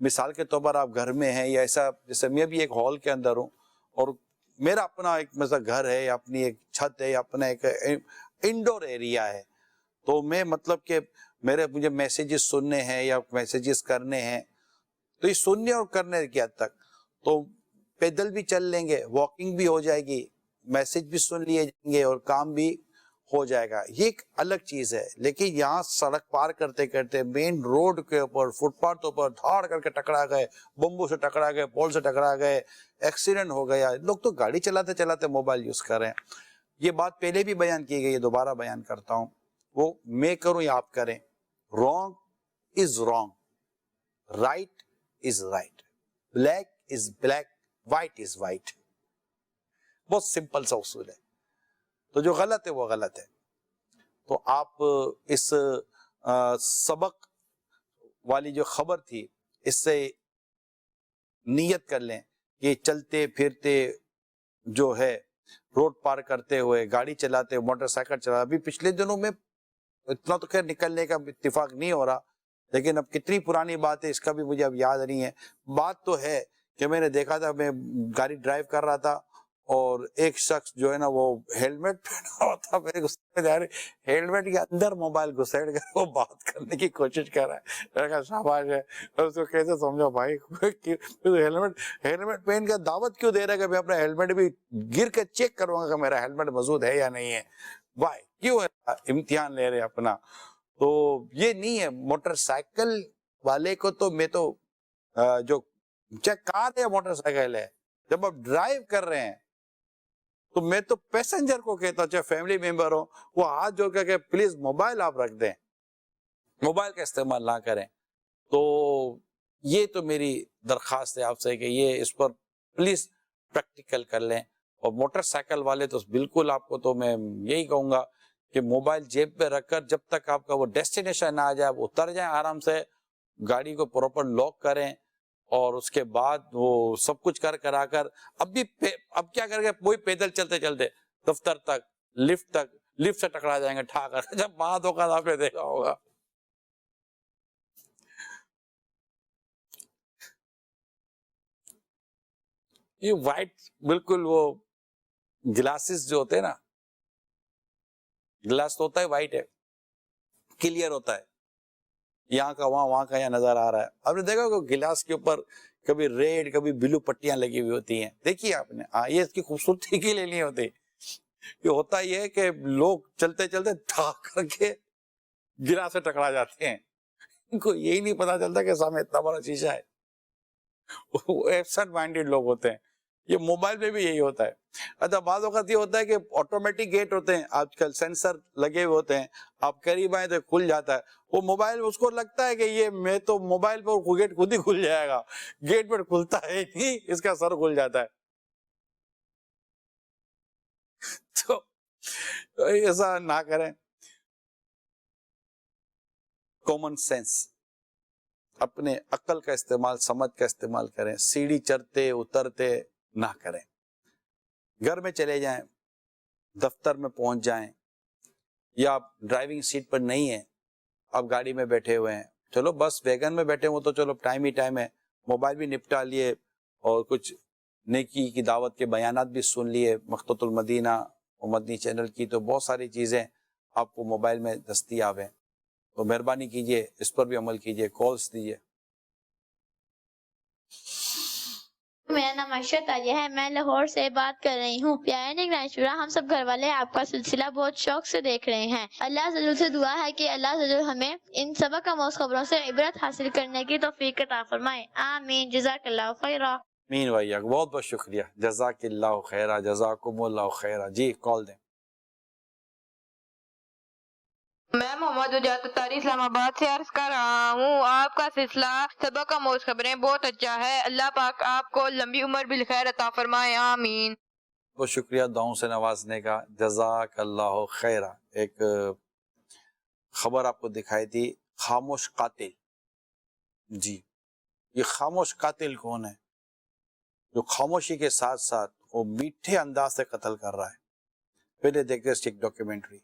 مثال کے طور پر آپ گھر میں ہیں یا ایسا، جیسے میں بھی ایک ہال کے اندر ہوں اور میرا اپنا ایک مثلا گھر ہے یا اپنی ایک چھت ہے یا اپنا ایک انڈور ایریا ہے، تو میں مطلب کہ مجھے میسیجز سننے ہیں یا میسیجز کرنے ہیں، تو یہ سننے اور کرنے کی حد تک تو پیدل بھی چل لیں گے، واکنگ بھی ہو جائے گی، میسیج بھی سن لیے جائیں گے اور کام بھی ہو جائے گا، یہ ایک الگ چیز ہے۔ لیکن یہاں سڑک پار کرتے کرتے مین روڈ کے اوپر، فٹ پاتھ اوپر دھاڑ کر کے ٹکرا گئے، بمبو سے ٹکرا گئے، پول سے ٹکرا گئے، ایکسیڈنٹ ہو گیا، لوگ تو گاڑی چلاتے چلاتے موبائل یوز کر رہے ہیں۔ یہ بات پہلے بھی بیان کی گئی ہے، دوبارہ بیان کرتا ہوں، وہ میں کروں یا آپ کریں، wrong is wrong, right is right, black is black, white is white, بہت سمپل سا اصول ہے۔ تو جو غلط ہے وہ غلط ہے۔ تو آپ اس سبق والی جو خبر تھی اس سے نیت کر لیں کہ چلتے پھرتے جو ہے روڈ پار کرتے ہوئے، گاڑی چلاتے ہوئے، موٹر سائیکل چلا، ابھی پچھلے دنوں میں اتنا تو خیر نکلنے کا اتفاق نہیں ہو رہا، لیکن اب کتنی پرانی بات ہے اس کا بھی مجھے اب یاد نہیں ہے۔ بات تو ہے کہ میں نے دیکھا تھا، میں گاڑی ڈرائیو کر رہا تھا اور ایک شخص جو ہے نا وہ ہیلمٹ پہنا ہوا تھا، میرے غصے میں ہیلمٹ کے اندر موبائل گھسیڑ کر وہ بات کرنے کی کوشش کر رہا ہے۔ میں نے کہا شاباش ہے، اس کو کیسے سمجھو بھائی، ہیلمٹ پہن کے دعوت کیوں دے رہا ہے کہ میں اپنا ہیلمٹ بھی گر کے چیک کروں گا کہ میرا ہیلمٹ موجود ہے یا نہیں ہے، بھائی کیوں ہے امتحان لے رہے اپنا؟ تو یہ نہیں ہے۔ موٹر سائیکل والے کو تو میں تو جو چاہے کار ہے یا موٹر سائیکل ہے، جب آپ ڈرائیو کر رہے ہیں تو میں تو پیسنجر کو کہتا ہوں، چاہے فیملی ممبر ہو، وہ ہاتھ جوڑ کر کہ پلیز موبائل آپ رکھ دیں، موبائل کا استعمال نہ کریں۔ تو یہ تو میری درخواست ہے آپ سے کہ یہ اس پر پلیز پریکٹیکل کر لیں۔ اور موٹر سائیکل والے تو بالکل، آپ کو تو میں یہی کہوں گا کہ موبائل جیب پہ رکھ کر جب تک آپ کا وہ ڈیسٹینیشن نہ آ جائے، آپ اتر جائیں آرام سے، گاڑی کو پراپر لاک کریں اور اس کے بعد وہ سب کچھ کرا کر اب کیا کر کے وہی پیدل چلتے چلتے دفتر تک، لفٹ سے ٹکرا جائیں گے ٹھا کر، جب وہاں دھوکہ آپ نے دیکھا ہوگا۔ یہ وائٹ بالکل وہ گلاسز جو ہوتے ہیں نا، گلاس تو ہوتا ہے وائٹ ہے، کلیئر ہوتا ہے، یہاں کا وہاں، وہاں کا یہاں نظر آ رہا ہے۔ آپ نے دیکھا کہ گلاس کے اوپر کبھی ریڈ کبھی بلو پٹیاں لگی ہوئی ہوتی ہیں، دیکھیے آپ نے، یہ اس کی خوبصورتی کے لیے نہیں ہوتی، یہ ہوتا یہ ہے کہ لوگ چلتے چلتے ٹھا کر کے گلاس سے ٹکرا جاتے ہیں، ان کو یہی نہیں پتا چلتا کہ سامنے اتنا بڑا شیشہ ہے۔ وہ ایبسنٹ مائنڈیڈ لوگ ہوتے ہیں۔ یہ موبائل میں بھی یہی ہوتا ہے۔ اچھا، بعض اوقات یہ ہوتا ہے کہ آٹومیٹک گیٹ ہوتے ہیں، آج کل سینسر لگے ہوئے ہوتے ہیں، آپ قریب آئیں تو کھل جاتا ہے، وہ موبائل اس کو لگتا ہے کہ یہ میں تو موبائل پر گیٹ خود ہی کھل جائے گا، گیٹ پر کھلتا ہے نہیں، اس کا سر کھل جاتا ہے۔ تو ایسا نہ کریں، کامن سینس، اپنے عقل کا استعمال، سمجھ کا استعمال کریں، سیڑھی چڑھتے اترتے نہ کریں۔ گھر میں چلے جائیں، دفتر میں پہنچ جائیں، یا آپ ڈرائیونگ سیٹ پر نہیں ہیں، آپ گاڑی میں بیٹھے ہوئے ہیں، چلو بس ویگن میں بیٹھے ہوئے تو چلو ٹائم ہی ٹائم ہے، موبائل بھی نپٹا لیے اور کچھ نیکی کی دعوت کے بیانات بھی سن لیے، مقتۃ المدینہ اور مدنی چینل کی تو بہت ساری چیزیں آپ کو موبائل میں دستیاب ہیں، تو مہربانی کیجئے اس پر بھی عمل کیجئے، کالز دیجئے۔ میرا نام عائشہ تاجیہ ہے، میں لاہور سے بات کر رہی ہوں۔ پیارے نگران شورا، ہم سب گھر والے آپ کا سلسلہ بہت شوق سے دیکھ رہے ہیں۔ اللہ عز و جل سے دعا ہے کہ اللہ عز و جل ہمیں ان سبق آموز خبروں سے عبرت حاصل کرنے کی توفیق عطا فرمائے، آمین۔ جزاک اللہ خیرہ۔ مین بھائی بہت بہت شکریہ، جزاک اللہ خیرہ، جزاکم اللہ خیرہ۔ جی کال دیں۔ میں محمد اجاز اتاری اسلام آباد سے عرض کر رہا ہوں، آپ کا سلسلہ سبق آموز خبریں بہت اچھا ہے، اللہ پاک آپ کو لمبی عمر بالخیر عطا فرمائے، آمین۔ بہت شکریہ دعاؤں سے نوازنے کا، جزاک اللہ خیرہ۔ ایک خبر آپ کو دکھائی تھی، خاموش قاتل۔ جی، یہ خاموش قاتل کون ہے جو خاموشی کے ساتھ ساتھ وہ میٹھے انداز سے قتل کر رہا ہے؟ پہلے دیکھتے ہیں اس کی ایک ڈاکیومنٹری۔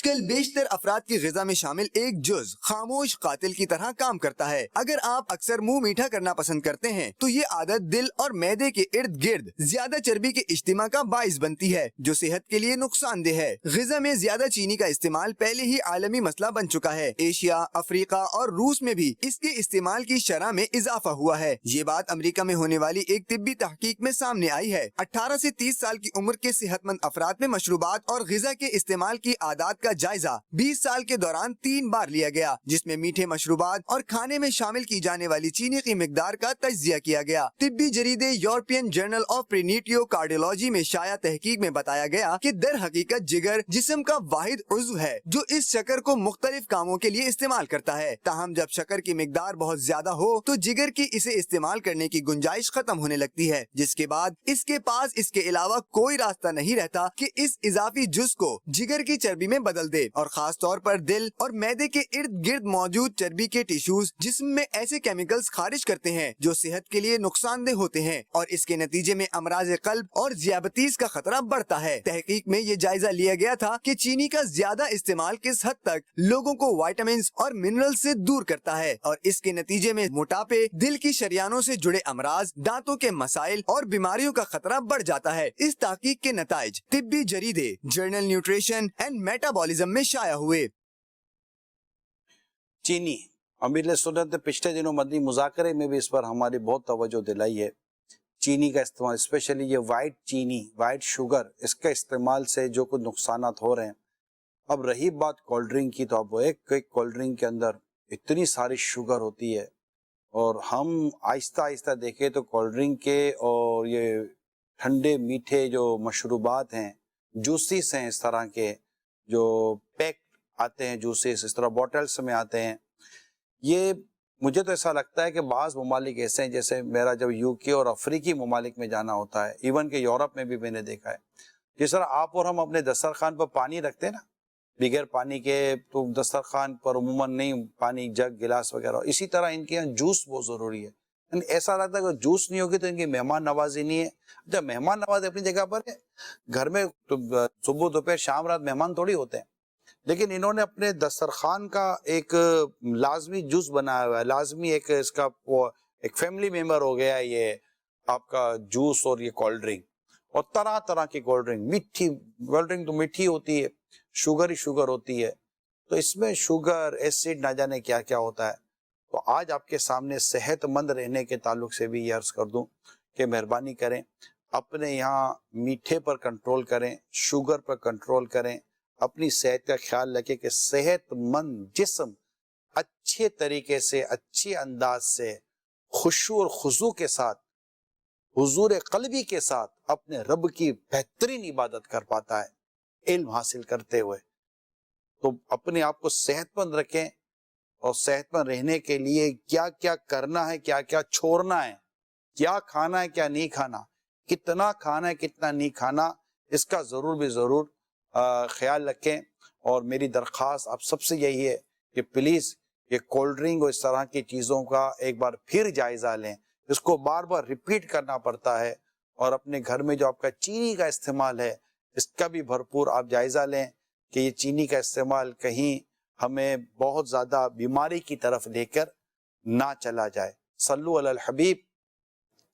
آج کل بیشتر افراد کی غذا میں شامل ایک جز خاموش قاتل کی طرح کام کرتا ہے۔ اگر آپ اکثر منہ میٹھا کرنا پسند کرتے ہیں تو یہ عادت دل اور معدے کے ارد گرد زیادہ چربی کے اجتماع کا باعث بنتی ہے، جو صحت کے لیے نقصان دہ ہے۔ غذا میں زیادہ چینی کا استعمال پہلے ہی عالمی مسئلہ بن چکا ہے۔ ایشیا، افریقہ اور روس میں بھی اس کے استعمال کی شرح میں اضافہ ہوا ہے۔ یہ بات امریکہ میں ہونے والی ایک طبی تحقیق میں سامنے آئی ہے۔ 18 سے 30 سال کی عمر کے صحت مند افراد میں مشروبات اور غذا کے استعمال کی عادات کا جائزہ 20 سال کے دوران 3 بار لیا گیا، جس میں میٹھے مشروبات اور کھانے میں شامل کی جانے والی چینی کی مقدار کا تجزیہ کیا گیا۔ طبی جریدے یورپین جرنل آف پرینیٹیو کارڈیولوجی میں شائع تحقیق میں بتایا گیا کہ در حقیقت جگر جسم کا واحد عضو ہے جو اس شکر کو مختلف کاموں کے لیے استعمال کرتا ہے۔ تاہم جب شکر کی مقدار بہت زیادہ ہو تو جگر کی اسے استعمال کرنے کی گنجائش ختم ہونے لگتی ہے، جس کے بعد اس کے پاس اس کے علاوہ کوئی راستہ نہیں رہتا کہ اس اضافی جز کو جگر کی چربی میں بدل دے، اور خاص طور پر دل اور معدے کے ارد گرد موجود چربی کے ٹیشوز جسم میں ایسے کیمیکلز خارج کرتے ہیں جو صحت کے لیے نقصان دہ ہوتے ہیں، اور اس کے نتیجے میں امراض قلب اور ذیابیطس کا خطرہ بڑھتا ہے۔ تحقیق میں یہ جائزہ لیا گیا تھا کہ چینی کا زیادہ استعمال کس حد تک لوگوں کو وائٹامنز اور منرل سے دور کرتا ہے، اور اس کے نتیجے میں موٹاپے، دل کی شریانوں سے جڑے امراض، دانتوں کے مسائل اور بیماریوں کا خطرہ بڑھ جاتا ہے۔ اس تحقیق کے نتائج طبی جریدے جرنل نیوٹریشن اینڈ میٹابولزم میں شائع ہوئے۔ چینی، امیر سنت نے پچھلے دنوں مدنی مذاکرے میں بھی اس پر ہماری بہت توجہ دلائی ہے۔ چینی کا استعمال، اسپیشلی یہ وائٹ چینی، وائٹ شوگر، اس کے استعمال سے جو کچھ نقصانات ہو رہے ہیں۔ اب رہی بات کولڈ ڈرنک کی، تو اب ایک کولڈ ڈرنک کے اندر اتنی ساری شوگر ہوتی ہے، اور ہم آہستہ آہستہ دیکھیں تو کولڈ ڈرنک کے اور یہ ٹھنڈے میٹھے جو مشروبات ہیں، جوسیس ہیں، اس طرح کے جو پیک آتے ہیں، جوسیس اس طرح بوٹلز میں آتے ہیں، یہ مجھے تو ایسا لگتا ہے کہ بعض ممالک ایسے ہیں، جیسے میرا جب UK اور افریقی ممالک میں جانا ہوتا ہے، ایون کہ یورپ میں بھی میں نے دیکھا ہے، جس طرح آپ اور ہم اپنے دسترخوان پر پانی رکھتے ہیں نا، بغیر پانی کے تو دسترخوان پر عموماً نہیں، پانی جگ گلاس وغیرہ، اسی طرح ان کے یہاں جوس بہت ضروری ہے۔ ایسا لگتا ہے کہ جوس نہیں ہوگی تو ان کی مہمان نوازی نہیں ہے۔ جب مہمان نوازی اپنی جگہ پر ہے، گھر میں صبح دوپہر شام رات مہمان تھوڑی ہوتے ہیں، لیکن انہوں نے اپنے دسترخوان کا ایک لازمی جز بنایا ہوا ہے، لازمی ایک اس کا ایک فیملی ممبر ہو گیا یہ آپ کا جوس اور یہ کولڈ ڈرنک، اور طرح طرح کی کولڈ ڈرنک، میٹھی کولڈ ڈرنک تو میٹھی ہوتی ہے، شوگر ہی شوگر ہوتی ہے، تو اس میں شوگر، ایسڈ، نہ جانے کیا کیا ہوتا ہے۔ تو آج آپ کے سامنے صحت مند رہنے کے تعلق سے بھی یہ عرض کر دوں کہ مہربانی کریں، اپنے یہاں میٹھے پر کنٹرول کریں، شوگر پر کنٹرول کریں، اپنی صحت کا خیال رکھیں کہ صحت مند جسم اچھے طریقے سے، اچھے انداز سے، خشوع اور خضوع کے ساتھ، حضور قلبی کے ساتھ اپنے رب کی بہترین عبادت کر پاتا ہے، علم حاصل کرتے ہوئے۔ تو اپنے آپ کو صحت مند رکھیں، اور صحت مند رہنے کے لیے کیا کیا کرنا ہے، کیا کیا چھوڑنا ہے، کیا کھانا ہے، کیا نہیں کھانا، کتنا کھانا ہے، کتنا نہیں کھانا، اس کا ضرور بھی ضرور خیال رکھیں۔ اور میری درخواست آپ سب سے یہی ہے کہ پلیز یہ کولڈ ڈرنک اور اس طرح کی چیزوں کا ایک بار پھر جائزہ لیں، اس کو بار بار ریپیٹ کرنا پڑتا ہے، اور اپنے گھر میں جو آپ کا چینی کا استعمال ہے اس کا بھی بھرپور آپ جائزہ لیں کہ یہ چینی کا استعمال کہیں ہمیں بہت زیادہ بیماری کی طرف لے کر نہ چلا جائے۔ صلو علی الحبیب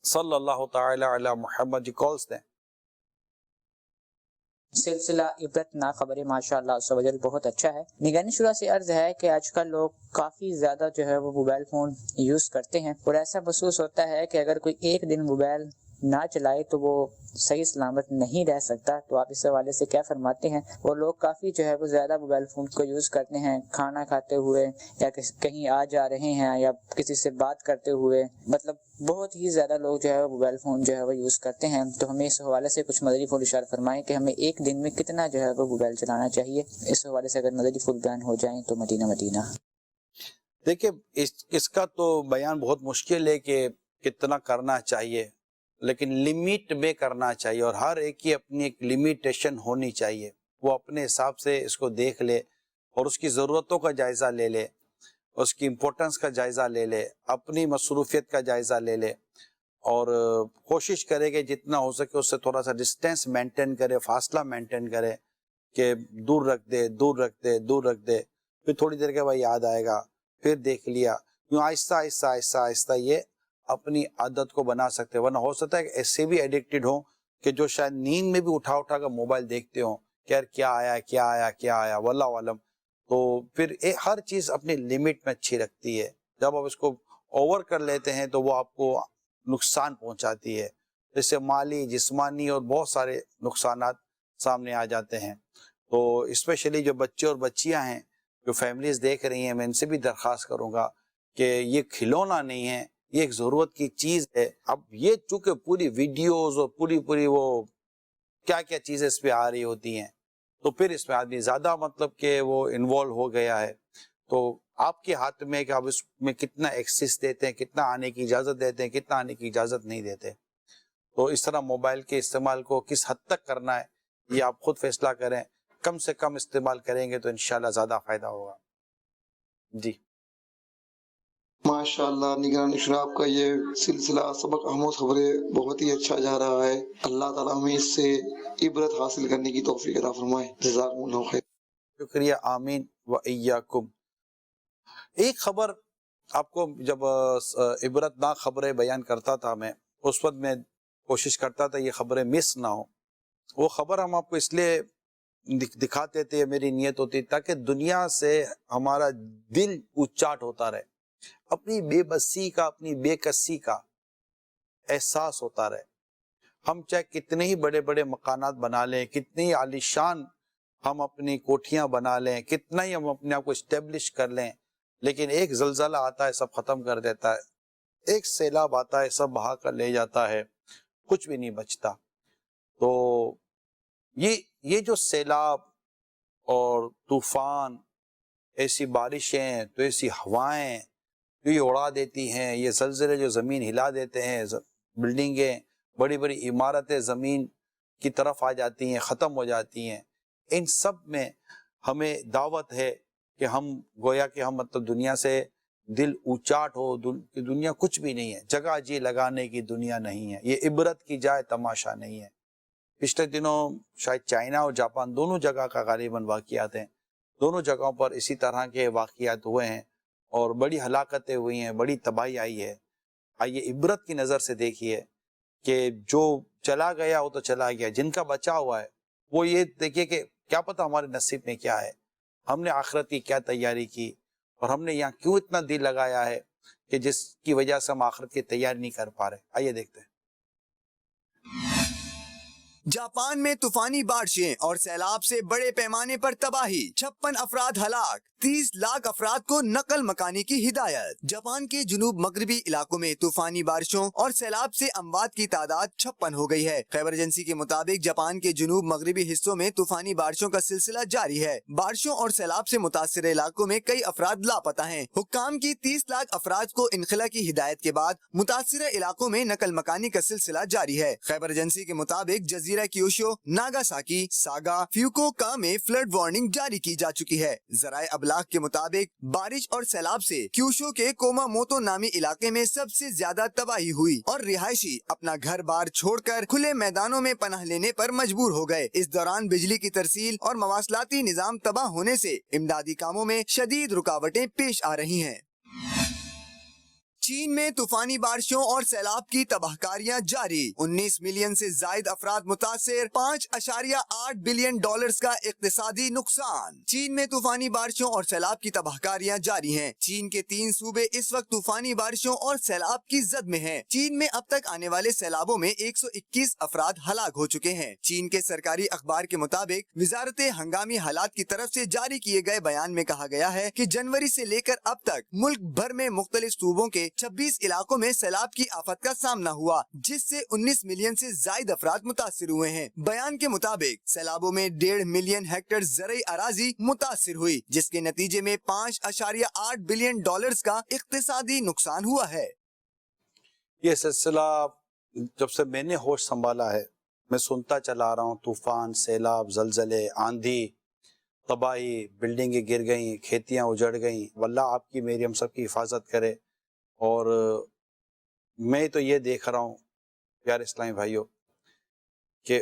صلی اللہ تعالی علی محمد۔ جی کالز دیں۔ سلسلہ عبرت نا خبریں ماشاء اللہ عز و جل بہت اچھا ہے۔ نگرانی شورا سے عرض ہے کہ آج کل لوگ کافی زیادہ جو ہے وہ موبائل فون یوز کرتے ہیں، اور ایسا محسوس ہوتا ہے کہ اگر کوئی ایک دن موبائل نہ چلائے تو وہ صحیح سلامت نہیں رہ سکتا۔ تو آپ اس حوالے سے کیا فرماتے ہیں؟ اور لوگ کافی جو ہے وہ زیادہ موبائل فون کو یوز کرتے ہیں، کھانا کھاتے ہوئے یا کہیں آ جا رہے ہیں یا کسی سے بات کرتے ہوئے، مطلب بہت ہی زیادہ لوگ جو ہے موبائل فون جو ہے وہ یوز کرتے ہیں۔ تو ہمیں اس حوالے سے کچھ مدنی پھول اشارہ فرمائیں کہ ہمیں ایک دن میں کتنا جو ہے وہ موبائل چلانا چاہیے، اس حوالے سے اگر مدنی پھول بیان ہو جائیں تو مدینہ۔ دیکھیں اس کا تو بیان بہت مشکل ہے کہ کتنا کرنا چاہیے، لیکن لمٹ میں کرنا چاہیے، اور ہر ایک کی اپنی ایک لمیٹیشن ہونی چاہیے۔ وہ اپنے حساب سے اس کو دیکھ لے اور اس کی ضرورتوں کا جائزہ لے لے، اس کی امپورٹنس کا جائزہ لے لے، اپنی مصروفیت کا جائزہ لے لے، اور کوشش کرے کہ جتنا ہو سکے اس سے تھوڑا سا ڈسٹینس مینٹین کرے، فاصلہ مینٹین کرے، کہ دور رکھ دے دور رکھ دے دور رکھ دے، پھر تھوڑی دیر کے بعد یاد آئے گا، پھر دیکھ لیا، یوں آہستہ آہستہ آہستہ آہستہ یہ اپنی عادت کو بنا سکتے ہیں۔ ورنہ ہو سکتا ہے کہ ایسے بھی ایڈکٹڈ ہوں کہ جو شاید نیند میں بھی اٹھا اٹھا کر موبائل دیکھتے ہوں کہ یار کیا آیا کیا آیا کیا آیا، واللہ عالم۔ تو پھر ہر چیز اپنی لمٹ میں اچھی رکھتی ہے، جب آپ اس کو اوور کر لیتے ہیں تو وہ آپ کو نقصان پہنچاتی ہے، جیسے مالی جسمانی اور بہت سارے نقصانات سامنے آ جاتے ہیں۔ تو اسپیشلی جو بچے اور بچیاں ہیں، جو فیملیز دیکھ رہی ہیں، میں ان سے بھی درخواست کروں گا کہ یہ کھلونا نہیں ہے، یہ ایک ضرورت کی چیز ہے۔ اب یہ چونکہ پوری ویڈیوز اور پوری وہ کیا کیا چیزیں اس پہ آ رہی ہوتی ہیں، تو پھر اس میں آدمی زیادہ مطلب کہ وہ انوالو ہو گیا ہے۔ تو آپ کے ہاتھ میں کہ آپ اس میں کتنا ایکسس دیتے ہیں، کتنا آنے کی اجازت دیتے ہیں، کتنا آنے کی اجازت نہیں دیتے۔ تو اس طرح موبائل کے استعمال کو کس حد تک کرنا ہے یہ آپ خود فیصلہ کریں، کم سے کم استعمال کریں گے تو انشاءاللہ زیادہ فائدہ ہوگا۔ جی ماشاءاللہ نگران اشراف کا یہ سلسلہ سبق آموز خبریں بہت ہی اچھا جا رہا ہے، اللہ تعالیٰ ہمیں اس سے عبرت حاصل کرنے کی توفیق عطا فرمائے، جزاکم اللہ خیر۔ شکریہ، آمین و ایاکم۔ ایک خبر آپ کو جب عبرتناک خبریں بیان کرتا تھا میں، اس وقت میں کوشش کرتا تھا یہ خبریں مس نہ ہوں۔ وہ خبر ہم آپ کو اس لیے دکھاتے تھے، میری نیت ہوتی تاکہ دنیا سے ہمارا دل اچاٹ ہوتا رہے، اپنی بے بسی کا، اپنی بے کسی کا احساس ہوتا رہے۔ ہم چاہے کتنے ہی بڑے بڑے مکانات بنا لیں، کتنی ہی عالیشان ہم اپنی کوٹھیاں بنا لیں، کتنا ہی ہم اپنے آپ کو اسٹیبلش کر لیں، لیکن ایک زلزلہ آتا ہے سب ختم کر دیتا ہے، ایک سیلاب آتا ہے سب بہا کر لے جاتا ہے، کچھ بھی نہیں بچتا۔ تو یہ جو سیلاب اور طوفان، ایسی بارشیں، تو ایسی ہوائیں جو یہ اڑا دیتی ہیں، یہ زلزلے جو زمین ہلا دیتے ہیں، بلڈنگیں، بڑی بڑی عمارتیں زمین کی طرف آ جاتی ہیں، ختم ہو جاتی ہیں، ان سب میں ہمیں دعوت ہے کہ ہم گویا کہ ہم مطلب دنیا سے دل اونچاٹ ہو، کہ دنیا کچھ بھی نہیں ہے، جگہ جی لگانے کی دنیا نہیں ہے، یہ عبرت کی جائے تماشا نہیں ہے۔ پچھلے دنوں شاید چائنا اور جاپان دونوں جگہ کا غالباً واقعات ہیں، دونوں جگہوں پر اسی طرح کے واقعات ہوئے ہیں اور بڑی ہلاکتیں ہوئی ہیں، بڑی تباہی آئی ہے۔ آئیے عبرت کی نظر سے دیکھیے کہ جو چلا گیا وہ تو چلا گیا، جن کا بچا ہوا ہے وہ یہ دیکھیے کہ کیا پتہ ہمارے نصیب میں کیا ہے، ہم نے آخرت کی کیا تیاری کی، اور ہم نے یہاں کیوں اتنا دل لگایا ہے کہ جس کی وجہ سے ہم آخرت کی تیاری نہیں کر پا رہے۔ آئیے دیکھتے ہیں۔ جاپان میں طوفانی بارشیں اور سیلاب سے بڑے پیمانے پر تباہی، 56 افراد ہلاک، 30 لاکھ افراد کو نقل مکانی کی ہدایت۔ جاپان کے جنوب مغربی علاقوں میں طوفانی بارشوں اور سیلاب سے اموات کی تعداد 56 ہو گئی ہے۔ خیبر ایجنسی کے مطابق جاپان کے جنوب مغربی حصوں میں طوفانی بارشوں کا سلسلہ جاری ہے۔ بارشوں اور سیلاب سے متاثرہ علاقوں میں کئی افراد لاپتہ ہیں۔ حکام کی 30 لاکھ افراد کو انخلا کی ہدایت کے بعد متاثرہ علاقوں میں نقل مکانی کا سلسلہ جاری ہے۔ خیبر ایجنسی کے مطابق جزیرہ کیوشو، ناگاساکی، ساگا، فیوکوکا میں فلڈ وارننگ جاری کی جا چکی ہے۔ ذرائع ابلاغ کے مطابق بارش اور سیلاب سے کیوشو کے کوما موتو نامی علاقے میں سب سے زیادہ تباہی ہوئی اور رہائشی اپنا گھر بار چھوڑ کر کھلے میدانوں میں پناہ لینے پر مجبور ہو گئے۔ اس دوران بجلی کی ترسیل اور مواصلاتی نظام تباہ ہونے سے امدادی کاموں میں شدید رکاوٹیں پیش آ رہی ہیں۔ چین میں طوفانی بارشوں اور سیلاب کی تباہ کاریاں جاری، 19 ملین سے زائد افراد متاثر، $5.8 بلین کا اقتصادی نقصان۔ چین میں طوفانی بارشوں اور سیلاب کی تباہ کاریاں جاری ہیں۔ چین کے 3 صوبے اس وقت طوفانی بارشوں اور سیلاب کی زد میں ہیں۔ چین میں اب تک آنے والے سیلابوں میں 121 افراد ہلاک ہو چکے ہیں۔ چین کے سرکاری اخبار کے مطابق وزارت ہنگامی حالات کی طرف سے جاری کیے گئے بیان میں کہا گیا ہے کہ جنوری سے لے کر اب تک ملک بھر میں مختلف صوبوں کے 26 علاقوں میں سیلاب کی آفت کا سامنا ہوا، جس سے 19 ملین سے زائد افراد متاثر ہوئے ہیں۔ بیان کے مطابق سیلابوں میں 1.5 ملین ہیکٹر زرعی اراضی متاثر ہوئی، جس کے نتیجے میں $5.8 بلین کا اقتصادی نقصان ہوا ہے۔ یہ سلسلہ جب سے میں نے ہوش سنبھالا ہے میں سنتا چلا رہا ہوں، طوفان، سیلاب، زلزلے، آندھی، تباہی، بلڈنگیں گر گئیں، کھیتیاں اجڑ گئیں۔ واللہ آپ کی میری ہم سب کی حفاظت کرے۔ اور میں تو یہ دیکھ رہا ہوں پیارے اسلامی بھائیوں کہ